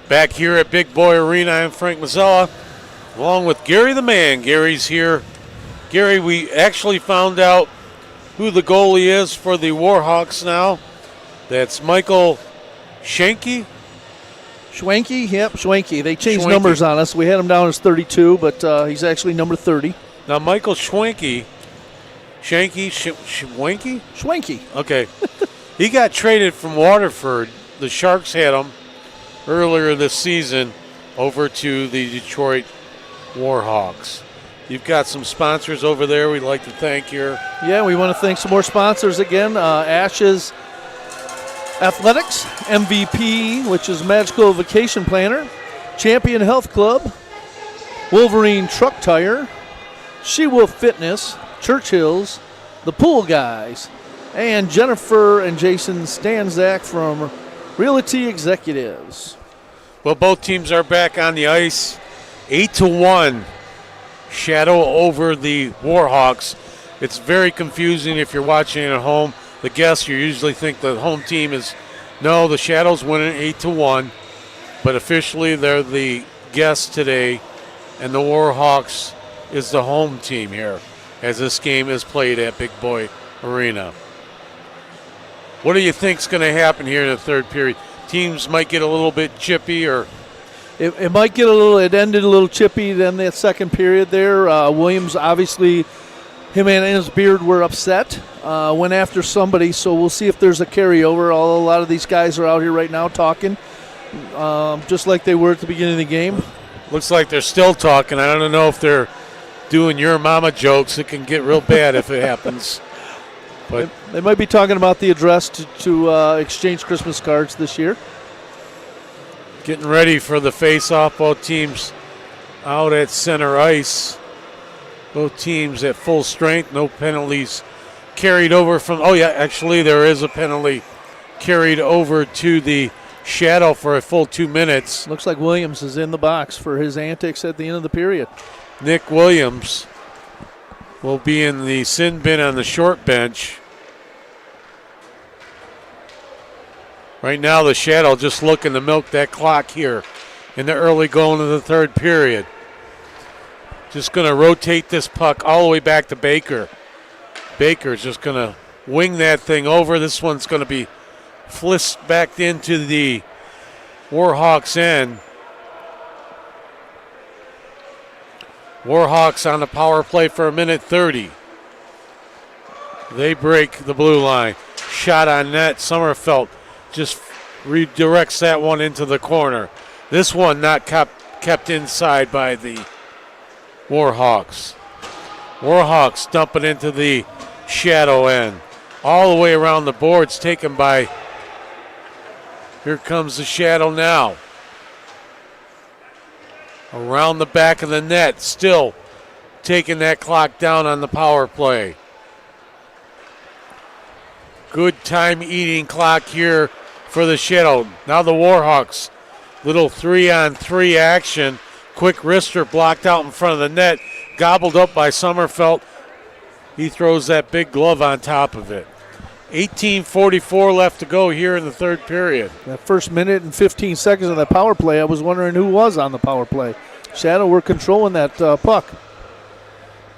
Back here at Big Boy Arena, I'm Frank Mazzella, along with Gary the Man. Gary's here. Gary, we actually found out who the goalie is for the Warhawks now. That's Michael Schwenke. Schwenke, yep, Schwenke. They changed Schwenke. numbers on us. We had him down as 32, but he's actually number 30. Now, Michael Schwenke, Schwenke? Schwenke. Okay. He got traded from Waterford. The Sharks had him earlier this season over to the Detroit Warhawks. You've got some sponsors over there we'd like to thank here. Yeah, we want to thank some more sponsors again. Ashes Athletics, MVP, which is Magical Vacation Planner, Champion Health Club, Wolverine Truck Tire, She-Wolf Fitness, Churchill's, The Pool Guys, and Jennifer and Jason Stanzak from Realty Executives. Well, both teams are back on the ice. 8-1 Shadow over the Warhawks. It's very confusing if you're watching at home. The guests, you usually think the home team is, no, the Shadows winning 8-1. But officially they're the guests today, and the Warhawks is the home team here as this game is played at Big Boy Arena. What do you think's going to happen here in the third period? Teams might get a little bit chippy, or it might get a little. It ended a little chippy. Then that second period there, Williams obviously, him and his beard were upset. Went after somebody, so we'll see if there's a carryover. A lot of these guys are out here right now talking, just like they were at the beginning of the game. Looks like they're still talking. I don't know if they're doing your mama jokes. It can get real bad if it happens. But they might be talking about the address to exchange Christmas cards this year. Getting ready for the face-off. Both teams out at center ice. Both teams at full strength. No penalties carried over from. Oh, yeah, actually, there is a penalty carried over to the Shadow for a full 2 minutes. Looks like Williams is in the box for his antics at the end of the period. Nick Williams will be in the sin bin on the short bench. Right now, the Shadow just looking to milk that clock here in the early going of the third period. Just going to rotate this puck all the way back to Baker. Baker's just going to wing that thing over. This one's going to be flipped back into the Warhawks end. Warhawks on the power play for 1:30. They break the blue line. Shot on net. Sommerfeld just redirects that one into the corner. This one not kept inside by the Warhawks. Warhawks dump it into the Shadow end. All the way around the boards taken by, here comes the Shadow now. Around the back of the net, still taking that clock down on the power play. Good time eating clock here for the Shadow. Now the Warhawks, little 3-on-3 action. Quick wrister blocked out in front of the net, gobbled up by Sommerfeld. He throws that big glove on top of it. 18:44 left to go here in the third period. That first minute and 15 seconds of that power play, I was wondering who was on the power play. Shadow were controlling that puck.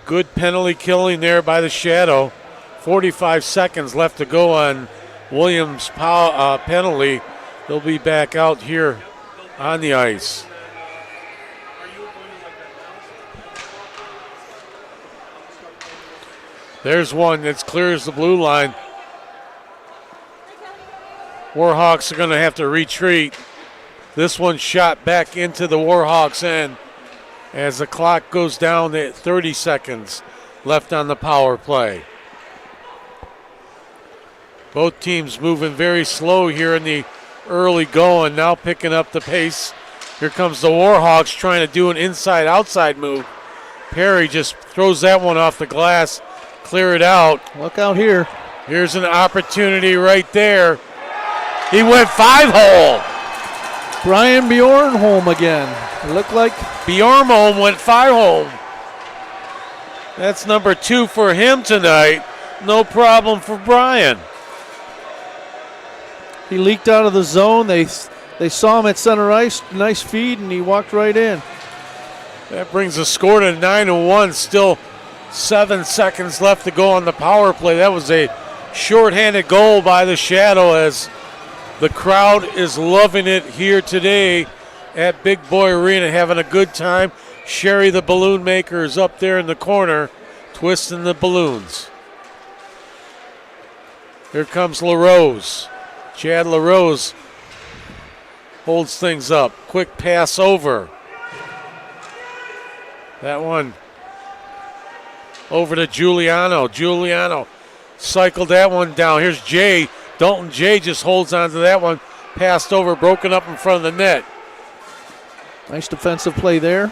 Good penalty killing there by the Shadow. 45 seconds left to go on Williams' penalty. They'll be back out here on the ice. There's one that clears the blue line. Warhawks are going to have to retreat. This one shot back into the Warhawks end as the clock goes down to 30 seconds left on the power play. Both teams moving very slow here in the early going, now picking up the pace. Here comes the Warhawks trying to do an inside-outside move. Perry just throws that one off the glass, clear it out. Look out here. Here's an opportunity right there. He went 5-hole. Brian Bjornholm again. It looked like Bjornholm went 5-hole. That's number 2 for him tonight. No problem for Brian. he leaked out of the zone. They They saw him at center ice, nice feed, and he walked right in. That brings the score to 9-1. Still 7 seconds left to go on the power play. That was a shorthanded goal by the Shadow, as the crowd is loving it here today at Big Boy Arena, having a good time. Sherry the balloon maker is up there in the corner twisting the balloons. Here comes LaRose. Chad LaRose holds things up. Quick pass over. That one over to Giuliano. Giuliano cycled that one down. Here's Jay. Dalton Jay just holds on to that one. Passed over, broken up in front of the net. Nice defensive play there.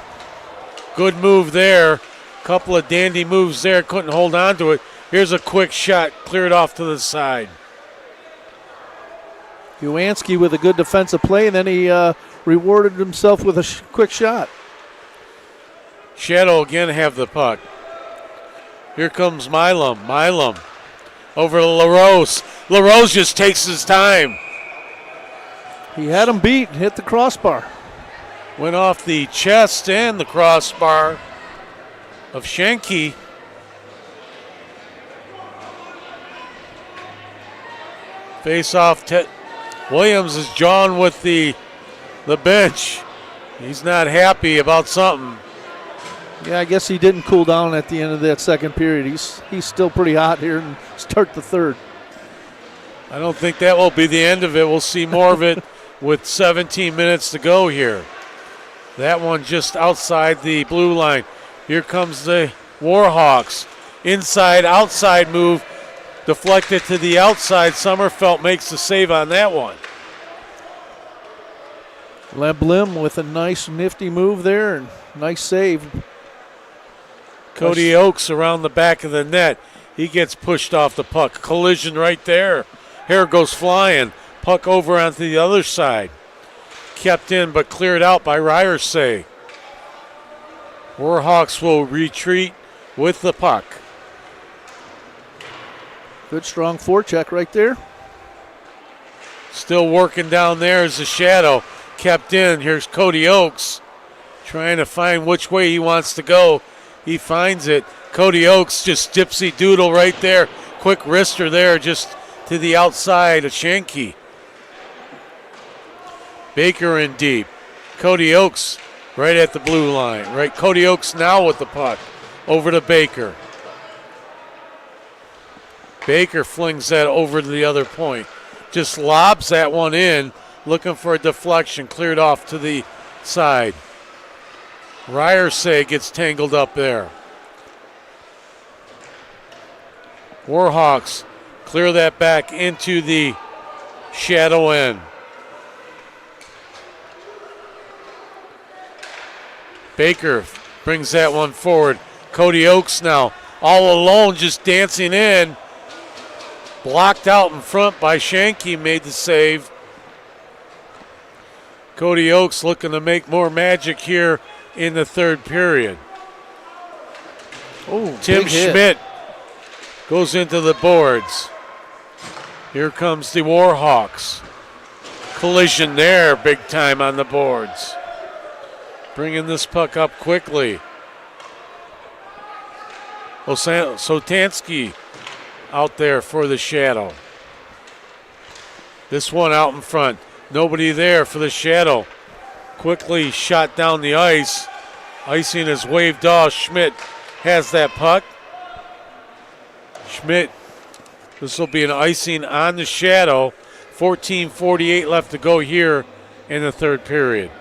Good move there. Couple of dandy moves there. Couldn't hold on to it. Here's a quick shot. Cleared off to the side. Uwansky with a good defensive play, and then he rewarded himself with a quick shot. Shadow again have the puck. Here comes Milam. Milam over to LaRose. LaRose just takes his time. He had him beat, hit the crossbar. Went off the chest and the crossbar of Schenke. Face off. Williams is John with the bench. He's not happy about something. Yeah, I guess he didn't cool down at the end of that second period. He's still pretty hot here and start the third. I don't think that will be the end of it. We'll see more of it with 17 minutes to go here. That one just outside the blue line. Here comes the Warhawks. Inside, outside move. Deflected to the outside. Sommerfeld makes the save on that one. Leblim with a nice nifty move there and nice save. Cody Oakes around the back of the net. He gets pushed off the puck. Collision right there. Hair goes flying. Puck over onto the other side. Kept in but cleared out by Ryersay. Warhawks will retreat with the puck. Good strong forecheck right there. Still working down there is the Shadow. Kept in. Here's Cody Oakes trying to find which way he wants to go. He finds it. Cody Oakes just dipsy doodle right there. Quick wrister there just to the outside of Schenke. Baker in deep. Cody Oakes right at the blue line. Right, Cody Oakes now with the puck. Over to Baker. Baker flings that over to the other point. Just lobs that one in, looking for a deflection. Cleared off to the side. Ryersay gets tangled up there. Warhawks clear that back into the Shadow end. Baker brings that one forward. Cody Oakes now all alone, just dancing in. Blocked out in front by Schenke, made the save. Cody Oakes looking to make more magic here in the third period. Oh, Tim Schmidt goes into the boards. Here comes the Warhawks. Collision there, big time on the boards. Bringing this puck up quickly. Sotansky out there for the Shadow. This one out in front. Nobody there for the Shadow. Quickly shot down the ice. Icing is waved off. Schmidt has that puck. Schmidt, this will be an icing on the Shadow. 14:48 left to go here in the third period.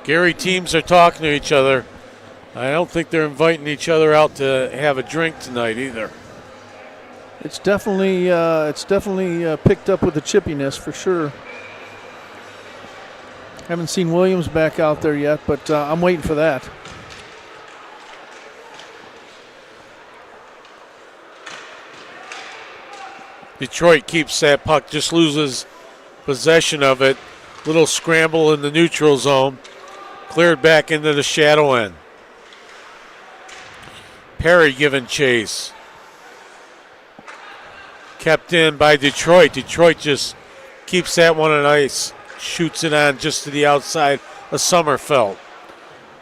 Gary teams are talking to each other. I don't think they're inviting each other out to have a drink tonight either. It's definitely picked up with the chippiness for sure. Haven't seen Williams back out there yet, but I'm waiting for that. Detroit keeps that puck, just loses possession of it. Little scramble in the neutral zone. Cleared back into the Shadow end. Perry giving chase. Kept in by Detroit. Detroit just keeps that one on ice. Shoots it on just to the outside of Sommerfeld.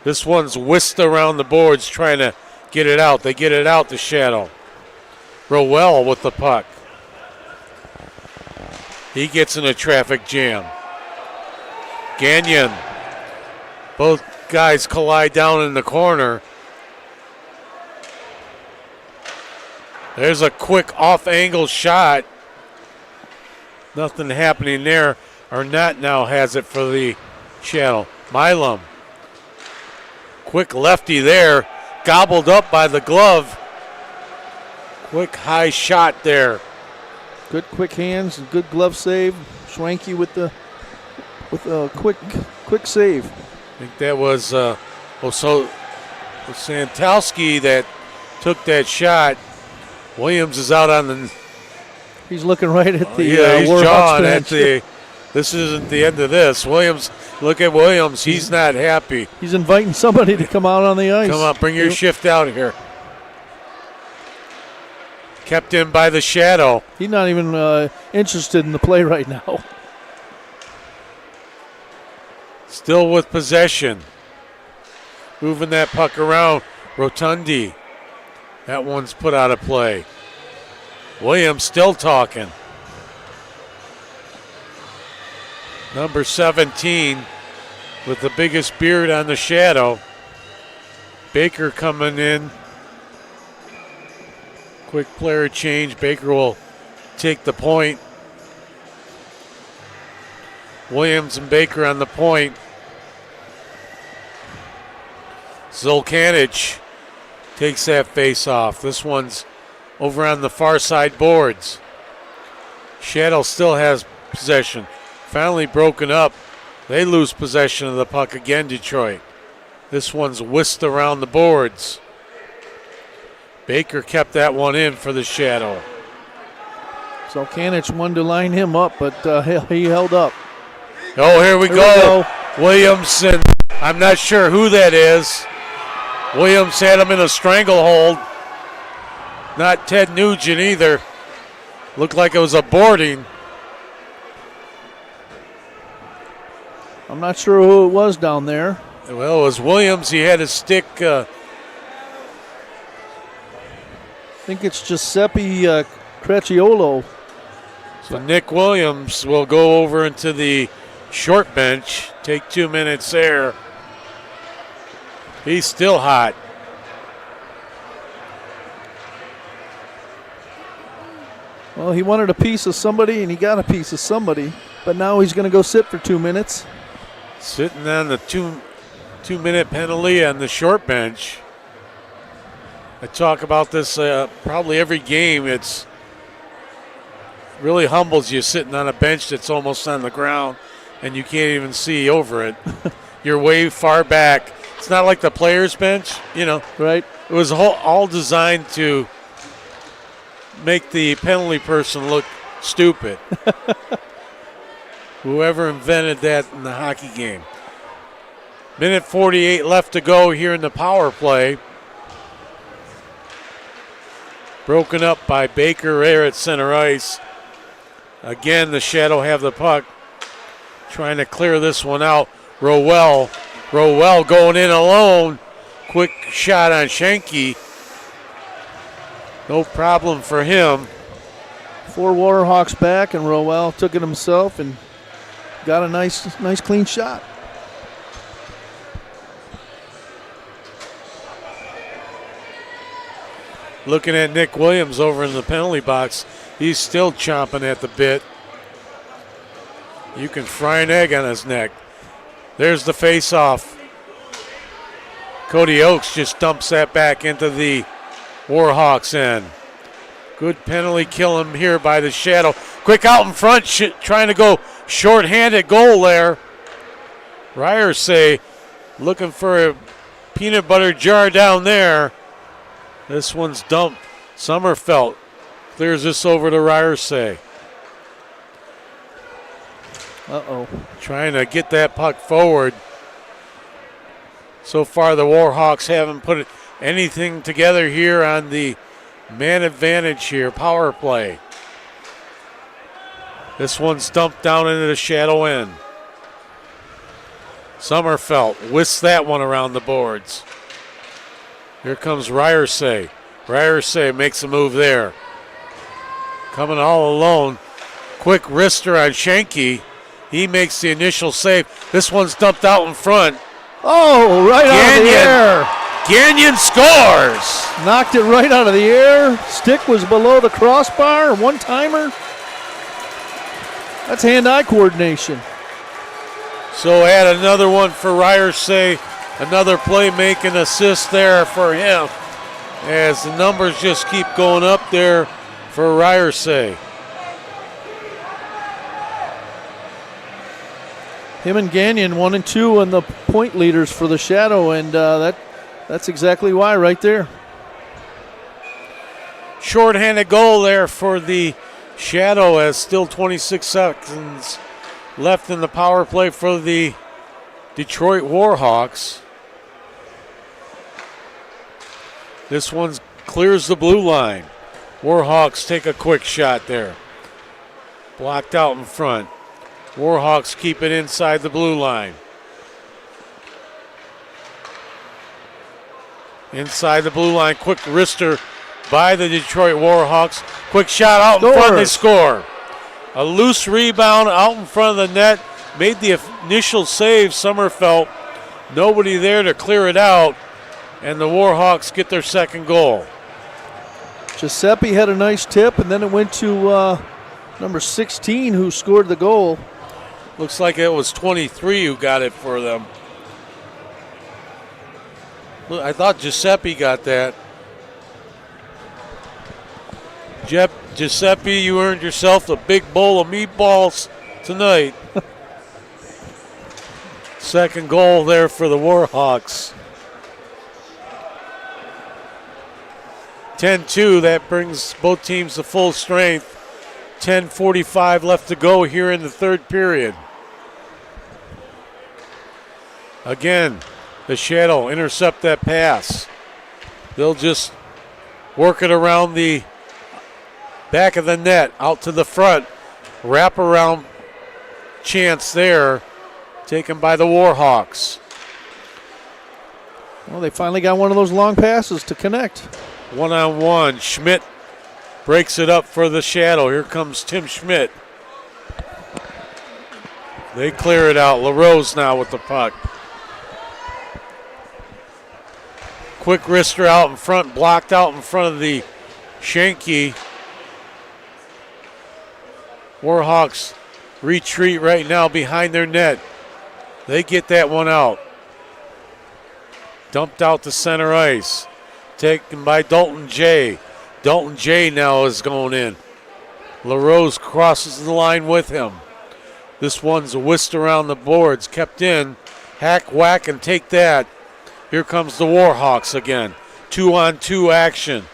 This one's whisked around the boards trying to get it out. They get it out to Shadow. Rowell with the puck. He gets in a traffic jam. Gagnon. Both guys collide down in the corner. There's a quick off-angle shot. Nothing happening there. Arnott now has it for the Shadow. Milam. Quick lefty there. Gobbled up by the glove. Quick high shot there. Good quick hands, good glove save. Schwanke with a quick save. I think that was Santowski that took that shot. Williams is out on the. He's looking right at the he's Warhawks jawing bench. at the. This isn't the end of this. Williams, look at Williams. He's not happy. He's inviting somebody to come out on the ice. Come on, bring your shift out here. Kept in by the Shadow. He's not even interested in the play right now. Still with possession. Moving that puck around. Rotundi. That one's put out of play. Williams still talking. Number 17 with the biggest beard on the Shadow. Baker coming in. Quick player change. Baker will take the point. Williams and Baker on the point. Zolkanich takes that face off. This one's over on the far side boards. Shadow still has possession. Finally broken up. They lose possession of the puck again, Detroit. This one's whisked around the boards. Baker kept that one in for the Shadow. Zolkanich wanted to line him up, but he held up. Oh, here we go. Williamson. I'm not sure who that is. Williams had him in a stranglehold. Not Ted Nugent either. Looked like it was a boarding. I'm not sure who it was down there. Well, it was Williams. He had his stick. I think it's Giuseppe Crecciolo. So Nick Williams will go over into the short bench. Take 2 minutes there. He's still hot. Well, he wanted a piece of somebody, and he got a piece of somebody. But now he's going to go sit for 2 minutes. Sitting on the two-minute penalty on the short bench. I talk about this probably every game. It's really humbles you sitting on a bench that's almost on the ground and you can't even see over it. You're way far back. It's not like the players' bench, you know. Right. It was all designed to make the penalty person look stupid. Whoever invented that in the hockey game. Minute 48 left to go here in the power play. Broken up by Baker there at center ice. Again, the Shadow have the puck. Trying to clear this one out. Rowell going in alone. Quick shot on Schenke. No problem for him. 4 Warhawks back, and Rowell took it himself and got a nice clean shot. Looking at Nick Williams over in the penalty box. He's still chomping at the bit. You can fry an egg on his neck. There's the face-off. Cody Oakes just dumps that back into the Warhawks end. Good penalty kill him here by the Shadow. Quick out in front, trying to go short-handed goal there. Ryersay looking for a peanut butter jar down there. This one's dumped. Sommerfeld clears this over to Ryersay. Uh-oh. Trying to get that puck forward. So far, the Warhawks haven't put anything together here on the man advantage here, power play. This one's dumped down into the shadow end. Sommerfeld whisks that one around the boards. Here comes Ryersay. Ryersay makes a move there. Coming all alone. Quick wrister on Schenke. He makes the initial save. This one's dumped out in front. Oh, right out of the air. Gagnon scores. Knocked it right out of the air. Stick was below the crossbar. One-timer. That's hand-eye coordination. So add another one for Ryersay. Another playmaking assist there for him as the numbers just keep going up there for Ryersay. Him and Gagnon 1 and 2 and the point leaders for the Shadow, and that's exactly why right there. Shorthanded goal there for the Shadow as still 26 seconds left in the power play for the Detroit Warhawks. This one clears the blue line. Warhawks take a quick shot there. Blocked out in front. Warhawks keep it inside the blue line. Inside the blue line, quick wrister by the Detroit Warhawks. Quick shot out in front, they score. A loose rebound out in front of the net. Made the initial save, Sommerfeld. Nobody there to clear it out, and the Warhawks get their second goal. Giuseppe had a nice tip, and then it went to number 16 who scored the goal. Looks like it was 23 who got it for them. I thought Giuseppe got that. Giuseppe, you earned yourself a big bowl of meatballs tonight. Second goal there for the Warhawks. 10-2, that brings both teams to full strength. 10:45 left to go here in the third period. Again, the Shadow intercept that pass. They'll just work it around the back of the net, out to the front. Wrap around chance there, taken by the Warhawks. Well, they finally got one of those long passes to connect. One-on-one, Schmidt breaks it up for the Shadow. Here comes Tim Schmidt. They clear it out. LaRose now with the puck. Quick wrister out in front, blocked out in front of the Schenke. Warhawks retreat right now behind their net. They get that one out. Dumped out to center ice. Taken by Dalton J. Dalton J now is going in. LaRose crosses the line with him. This one's whisked around the boards, kept in. Hack, whack, and take that. Here comes the Warhawks again. 2-on-2 action.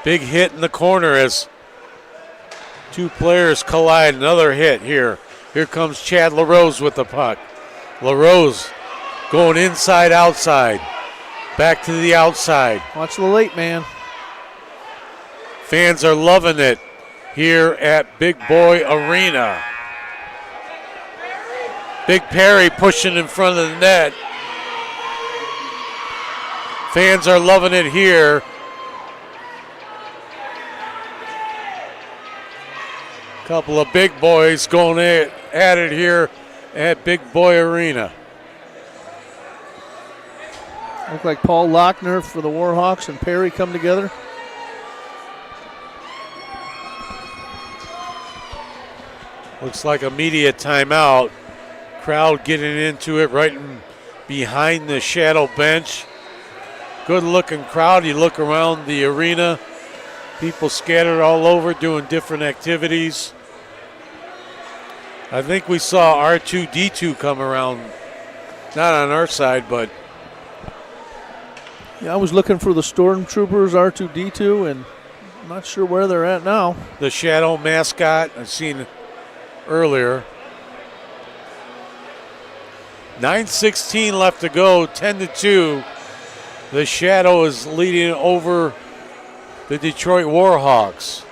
Big hit in the corner as two players collide. Another hit here. Here comes Chad LaRose with the puck. LaRose going inside, outside. Back to the outside. Watch the late man. Fans are loving it here at Big Boy Arena. Big Perry pushing in front of the net. Fans are loving it here. Couple of big boys going at it here at Big Boy Arena. Look like Paul Lochner for the Warhawks and Perry come together. Looks like a media timeout. Crowd getting into it right behind the Shadow bench. Good looking crowd. You look around the arena. People scattered all over doing different activities. I think we saw R2-D2 come around. Not on our side, but yeah, I was looking for the Stormtroopers, R2-D2, and I'm not sure where they're at now. The Shadow mascot, I've seen earlier. 9:16 left to go, 10-2. The Shadow is leading over the Detroit Warhawks.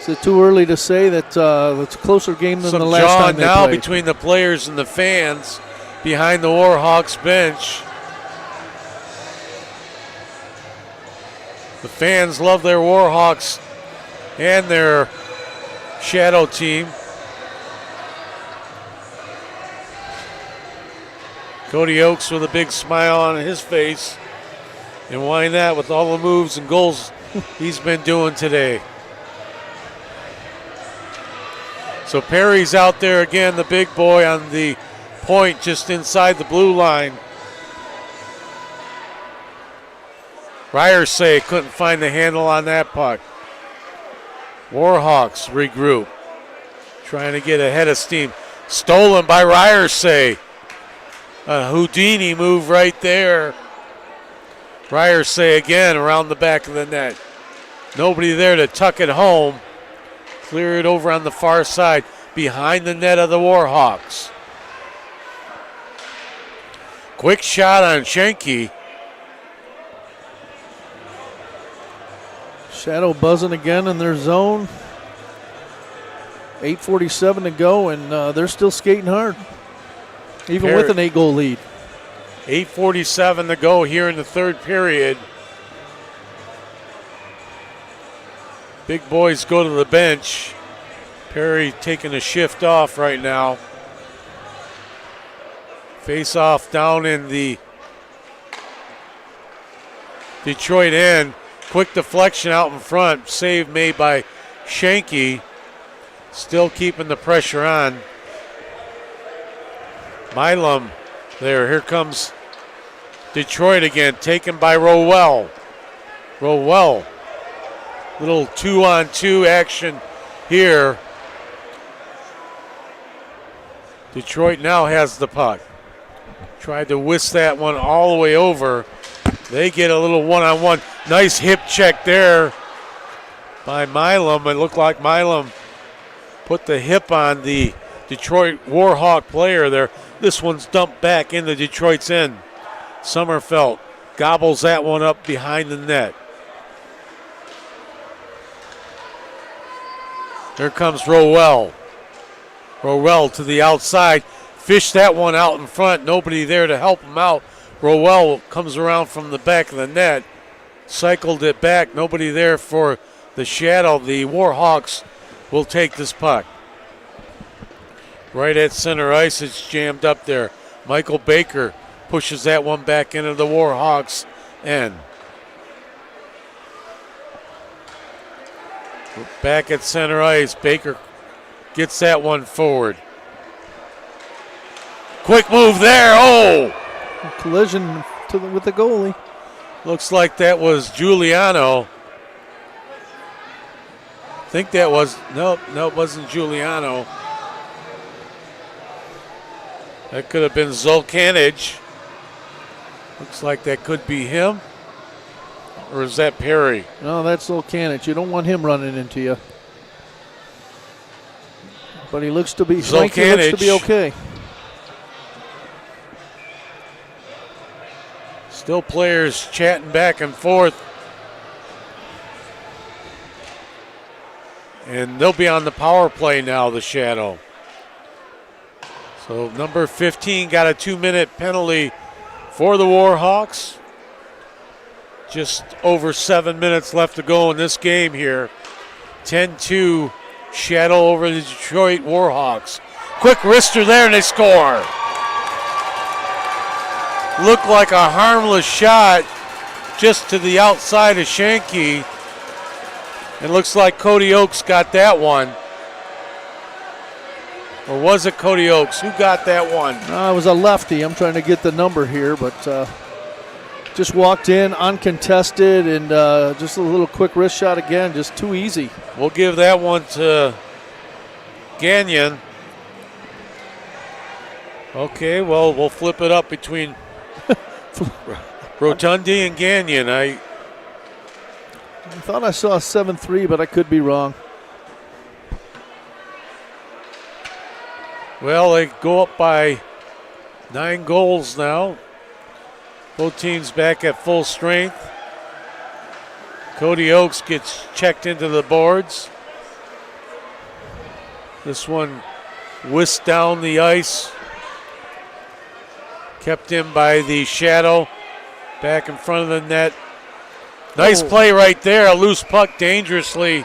Is it too early to say that it's a closer game than Some the last time they now played? Between the players and the fans behind the Warhawks bench. The fans love their Warhawks and their Shadow team. Cody Oakes with a big smile on his face. And why not with all the moves and goals he's been doing today. So Perry's out there again, the big boy on the point just inside the blue line. Ryersay couldn't find the handle on that puck. Warhawks regroup, trying to get ahead of steam. Stolen by Ryersay. A Houdini move right there. Ryersay again around the back of the net. Nobody there to tuck it home. Clear it over on the far side behind the net of the Warhawks. Quick shot on Schenke. Shadow buzzing again in their zone. 8:47 to go, and they're still skating hard, even with an 8-goal lead. 8:47 to go here in the third period. Big boys go to the bench. Perry taking a shift off right now. Face off down in the Detroit end. Quick deflection out in front. Save made by Schenke. Still keeping the pressure on. Milam there. Here comes Detroit again. Taken by Rowell. Rowell. Little 2-on-2 action here. Detroit now has the puck. Tried to whisk that one all the way over. They get a little one-on-one. Nice hip check there by Milam. It looked like Milam put the hip on the Detroit Warhawk player there. This one's dumped back into Detroit's end. Sommerfeld gobbles that one up behind the net. Here comes Rowell. Rowell to the outside. Fished that one out in front. Nobody there to help him out. Rowell comes around from the back of the net. Cycled it back. Nobody there for the Shadow. The Warhawks will take this puck. Right at center ice. It's jammed up there. Michael Baker pushes that one back into the Warhawks' end. Back at center ice. Baker gets that one forward. Quick move there. Oh! Collision with the goalie. Looks like that was Giuliano. I think that was, nope, it wasn't Giuliano. That could have been Zolkanich. Looks like that could be him. Or is that Perry? No, that's Zolkanich. You don't want him running into you. But he looks to be, Zolkanich looks to be okay. Still players chatting back and forth. And they'll be on the power play now, the Shadow. So number 15 got a 2-minute penalty for the Warhawks. Just over 7 minutes left to go in this game here. 10-2 Shadow over the Detroit Warhawks. Quick wrister there and they score. Looked like a harmless shot just to the outside of Schenke. It looks like Cody Oakes got that one. Or was it Cody Oakes? Who got that one? It was a lefty. I'm trying to get the number here, but just walked in uncontested and just a little quick wrist shot again. Just too easy. We'll give that one to Gagnon. Okay, well, we'll flip it up between Rotundi and Gagnon. I thought I saw 7-3, but I could be wrong. Well, they go up by 9 goals now. Both teams back at full strength. Cody Oakes gets checked into the boards. This one whisked down the ice. Kept in by the Shadow. Back in front of the net. Nice play right there. A loose puck dangerously.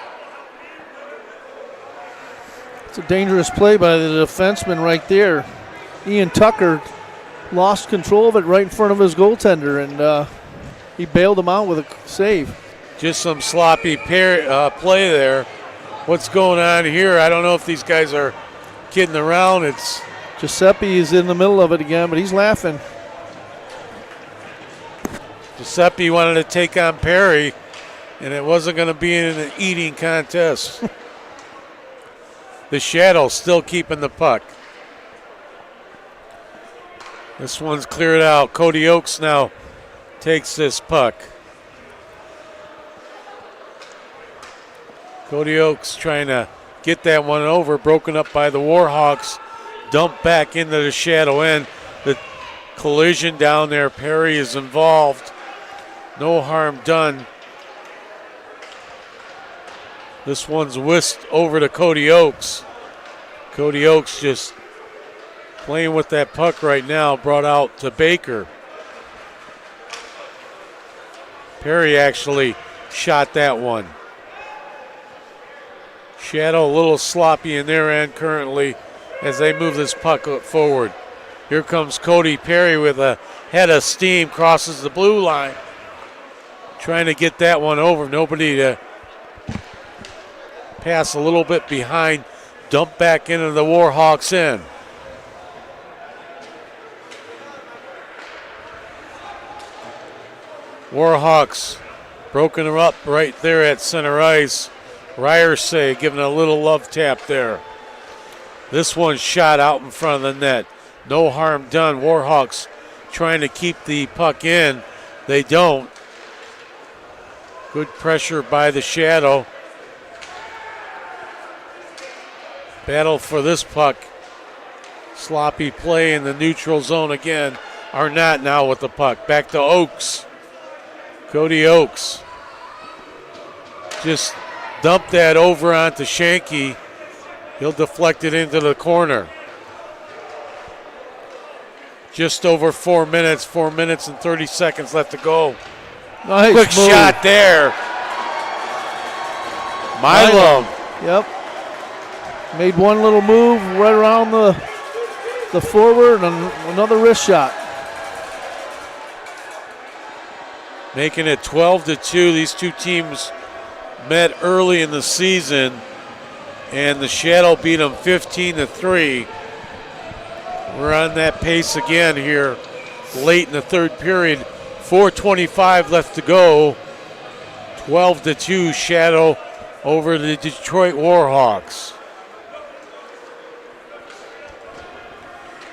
It's a dangerous play by the defenseman right there. Ian Tucker lost control of it right in front of his goaltender, and he bailed him out with a save. Just some sloppy play there. What's going on here? I don't know if these guys are kidding around. It's Giuseppe is in the middle of it again, but he's laughing. Giuseppe wanted to take on Perry, and it wasn't going to be in an eating contest. The Shadow still keeping the puck. This one's cleared out. Cody Oakes now takes this puck. Cody Oakes trying to get that one over, broken up by the Warhawks. Dumped back into the Shadow end. The collision down there. Perry is involved. No harm done. This one's whisked over to Cody Oakes. Cody Oakes just playing with that puck right now, brought out to Baker. Perry actually shot that one. Shadow a little sloppy in their end currently as they move this puck forward. Here comes Cody Perry with a head of steam, crosses the blue line. Trying to get that one over. Nobody to pass a little bit behind. Dump back into the Warhawks end. Warhawks broken her up right there at center ice. Ryersay giving a little love tap there. This one shot out in front of the net. No harm done. Warhawks trying to keep the puck in. They don't. Good pressure by the Shadow. Battle for this puck. Sloppy play in the neutral zone again. Arnott now with the puck. Back to Oakes. Cody Oakes. Just dump that over onto Shanky. He'll deflect it into the corner. Just over 4 minutes. 4 minutes and 30 seconds left to go. Nice quick move. Shot there. Milo. Yep. Made one little move right around the forward and another wrist shot. Making it 12-2. These two teams met early in the season, and the Shadow beat them 15-3. We're on that pace again here late in the third period. 4:25 left to go. 12-2 Shadow over the Detroit Warhawks.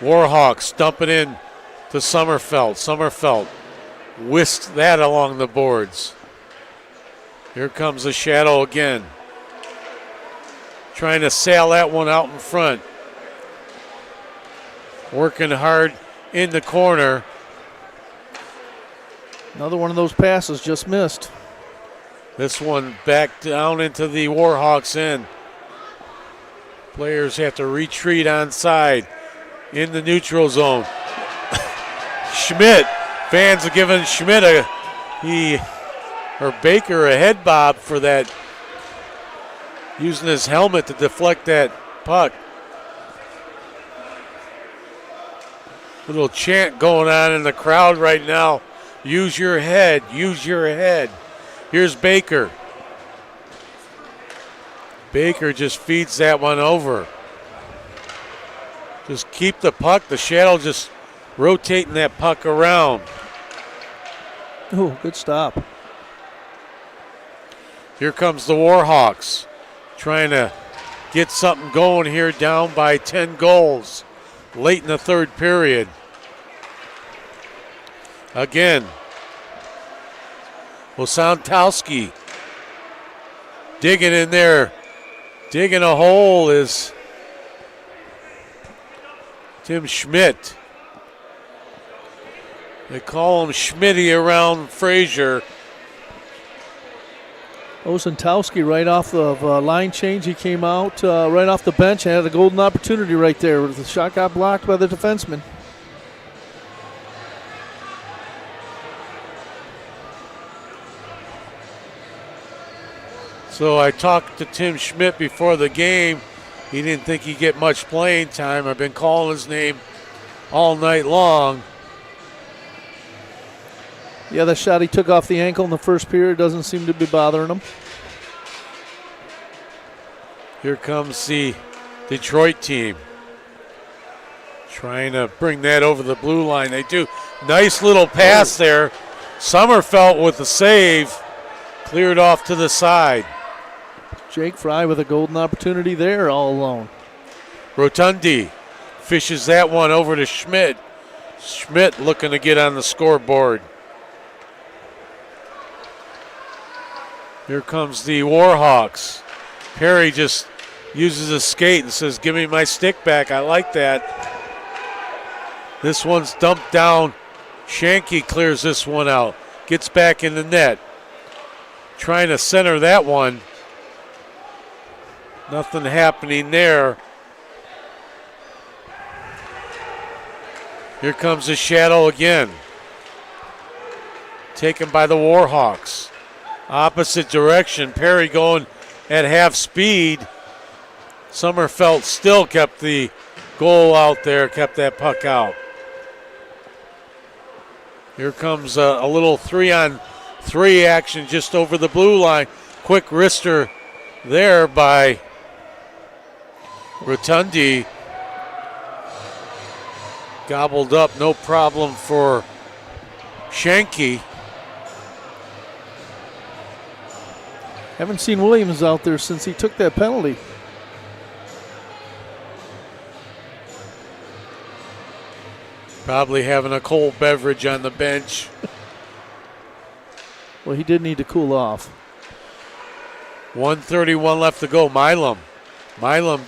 Warhawks dumping in to Sommerfeld. Sommerfeld whisked that along the boards. Here comes the Shadow again. Trying to sail that one out in front. Working hard in the corner. Another one of those passes just missed. This one back down into the Warhawks end. Players have to retreat onside in the neutral zone. Schmidt, fans are giving Schmidt Baker a head bob for that, using his helmet to deflect that puck. Little chant going on in the crowd right now. Use your head, use your head. Here's Baker. Baker just feeds that one over. Just keep the puck. The Shadow just rotating that puck around. Oh, good stop. Here comes the Warhawks. Trying to get something going here, down by 10 goals late in the third period. Again, Osantowski digging in there. Digging a hole is Tim Schmidt. They call him Schmitty around Frazier. Osentowski right off of line change. He came out right off the bench and had a golden opportunity right there. The shot got blocked by the defenseman. So I talked to Tim Schmidt before the game. He didn't think he'd get much playing time. I've been calling his name all night long. Yeah, the shot he took off the ankle in the first period doesn't seem to be bothering him. Here comes the Detroit team. Trying to bring that over the blue line. They do. Nice little pass there. Sommerfeld with the save. Cleared off to the side. Jake Fry with a golden opportunity there all alone. Rotundi fishes that one over to Schmidt. Schmidt looking to get on the scoreboard. Here comes the Warhawks. Perry just uses a skate and says, "Give me my stick back." I like that. This one's dumped down. Shanky clears this one out. Gets back in the net. Trying to center that one. Nothing happening there. Here comes the shadow again. Taken by the Warhawks. Opposite direction. Perry going at half speed. Sommerfeld still kept the goal out there, kept that puck out. Here comes a little 3-on-3 action just over the blue line. Quick wrister there by Rotundi. Gobbled up, no problem for Shanky. Haven't seen Williams out there since he took that penalty. Probably having a cold beverage on the bench. Well, he did need to cool off. 1:31 left to go. Milam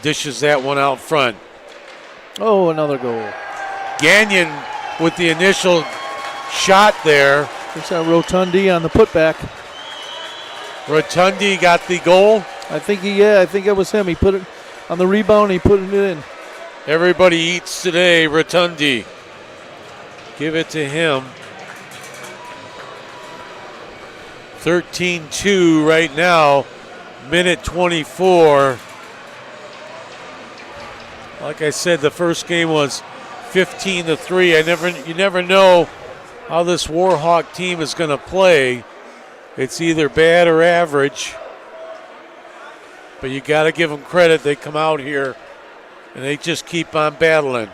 dishes that one out front. Oh, another goal. Gagnon with the initial shot there. It's that Rotundi on the putback. Rotundi got the goal. I think it was him. He put it on the rebound. He put it in. Everybody eats today. Rotundi. Give it to him. 13-2 right now. Minute 24. Like I said, the first game was 15-3. You never know how this Warhawk team is going to play. It's either bad or average. But you got to give them credit. They come out here and they just keep on battling.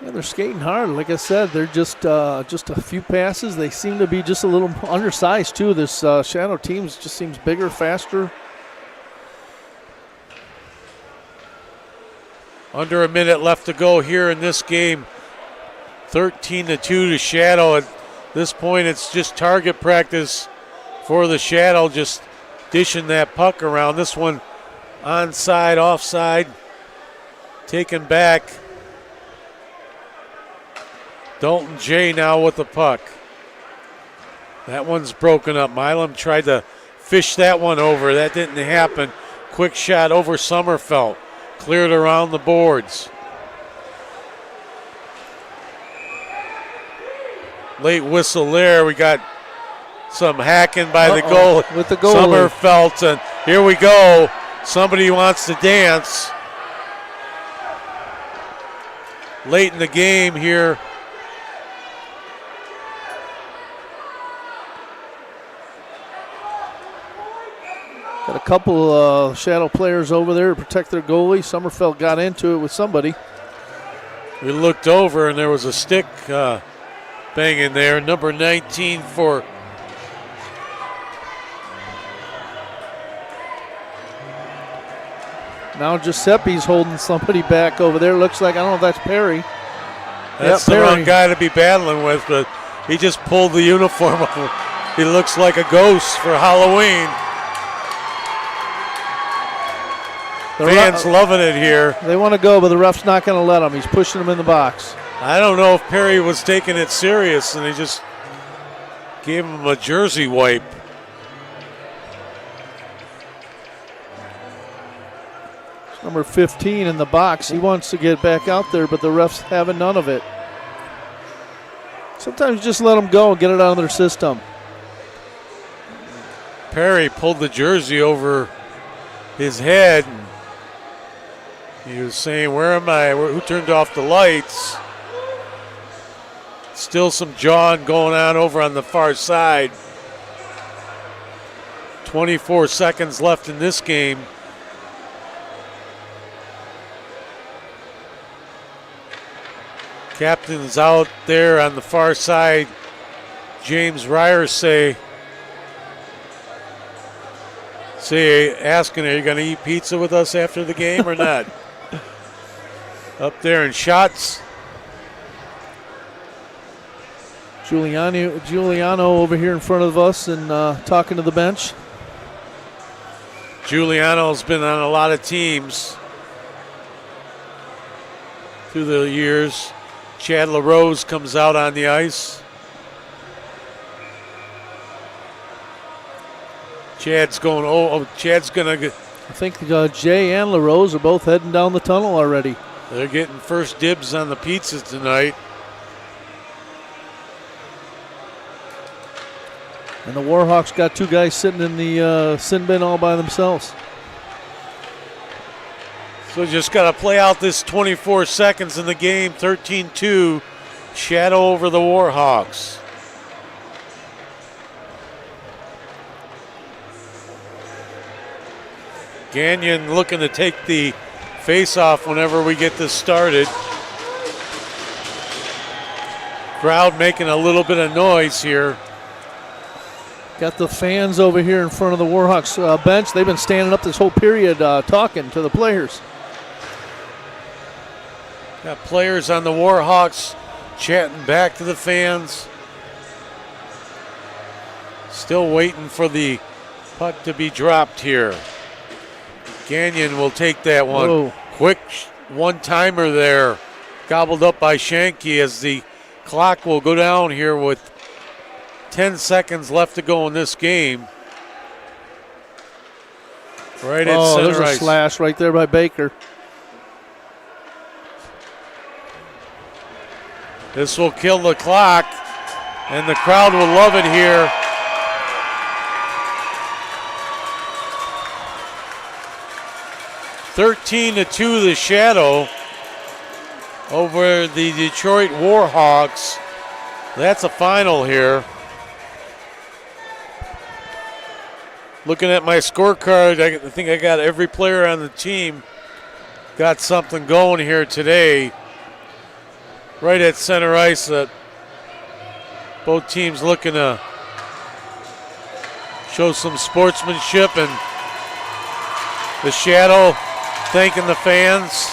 Yeah, they're skating hard. Like I said, they're just a few passes. They seem to be just a little undersized too. This Shadow team just seems bigger, faster. Under a minute left to go here in this game. 13-2 to Shadow. At this point, it's just target practice for the Shadow, just dishing that puck around. This one onside, offside, taken back. Dalton J now with the puck. That one's broken up. Milam tried to fish that one over. That didn't happen. Quick shot over Sommerfeld. Cleared around the boards. Late whistle there. We got some hacking by the goal. With the goal. Sommerfeld, and here we go. Somebody wants to dance. Late in the game here. Got a couple Shadow players over there to protect their goalie. Sommerfeld got into it with somebody. We looked over and there was a stick banging there. Number 19 for now Giuseppe's holding somebody back over there. Looks like, I don't know if that's Perry. That's the wrong guy to be battling with, but he just pulled the uniform off. He looks like a ghost for Halloween. Fans loving it here. They want to go, but the ref's not going to let him. He's pushing him in the box. I don't know if Perry was taking it serious and he just gave him a jersey wipe. Number 15 in the box. He wants to get back out there, but the refs having none of it. Sometimes you just let them go and get it out of their system. Perry pulled the jersey over his head. He was saying, where am I? Who turned off the lights? Still some jawing going on over on the far side. 24 seconds left in this game. Captain's out there on the far side. James Ryers asking, are you going to eat pizza with us after the game or not? Up there in shots. Giuliano over here in front of us and talking to the bench. Giuliano's been on a lot of teams through the years. Chad LaRose comes out on the ice. Chad's going to. I think Jay and LaRose are both heading down the tunnel already. They're getting first dibs on the pizzas tonight. And the Warhawks got two guys sitting in the sin bin all by themselves. So just got to play out this 24 seconds in the game. 13-2, Shadow over the Warhawks. Gagnon looking to take the face-off whenever we get this started. Crowd making a little bit of noise here. Got the fans over here in front of the Warhawks bench. They've been standing up this whole period talking to the players. Got players on the Warhawks chatting back to the fans. Still waiting for the puck to be dropped here. Gagnon will take that one. Whoa. Quick one-timer there. Gobbled up by Shanky as the clock will go down here with 10 seconds left to go in this game. Right at center there's a ice. slash right there by Baker. This will kill the clock, and the crowd will love it here. (13-2) the Shadow over the Detroit Warhawks. That's a final here. Looking at my scorecard, I think I got every player on the team got something going here today. Right at center ice, both teams looking to show some sportsmanship, and the Shadow thanking the fans.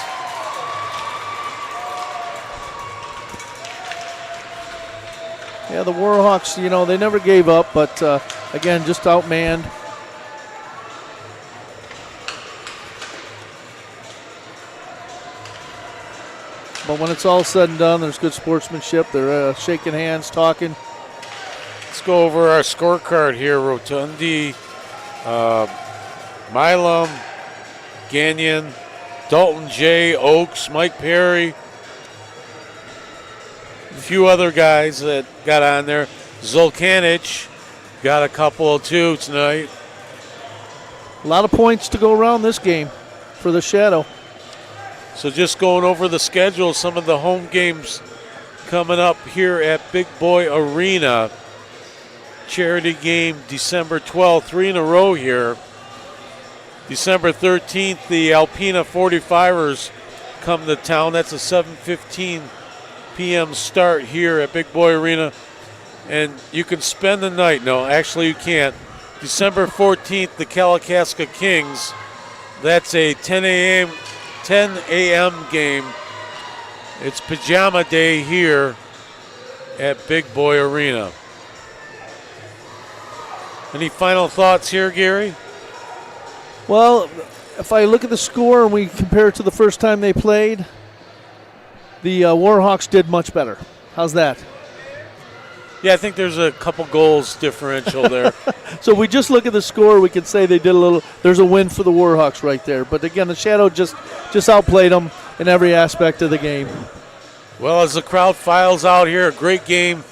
Yeah, the Warhawks, they never gave up, but again, just outmanned. But when it's all said and done, there's good sportsmanship. They're shaking hands, talking. Let's go over our scorecard here. Rotundi, Milam, Gagnon, Dalton J, Oakes, Mike Perry. A few other guys that got on there. Zolkanich got a couple too tonight. A lot of points to go around this game for the Shadow. So just going over the schedule, some of the home games coming up here at Big Boy Arena. Charity game December 12th, 3 in a row here. December 13th, the Alpena 45ers come to town. That's a 7:15 p.m. start here at Big Boy Arena. And you can spend the night. No, actually you can't. December 14th, the Kalakaska Kings. That's a 10 a.m. game. It's pajama day here at Big Boy Arena. Any final thoughts here, Gary? Well, if I look at the score and we compare it to the first time they played, the Warhawks did much better. How's that? Yeah, I think there's a couple goals differential there. So we just look at the score, we could say they did a little. There's a win for the Warhawks right there. But again, the Shadow just outplayed them in every aspect of the game. Well, as the crowd files out here, a great game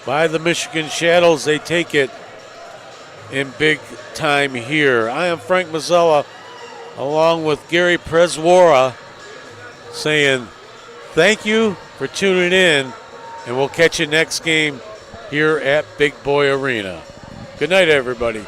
by the Michigan Shadows. They take it in big time here. I am Frank Mazzella, along with Gary Preswara, saying thank you for tuning in, and we'll catch you next game here at Big Boy Arena. Good night, everybody.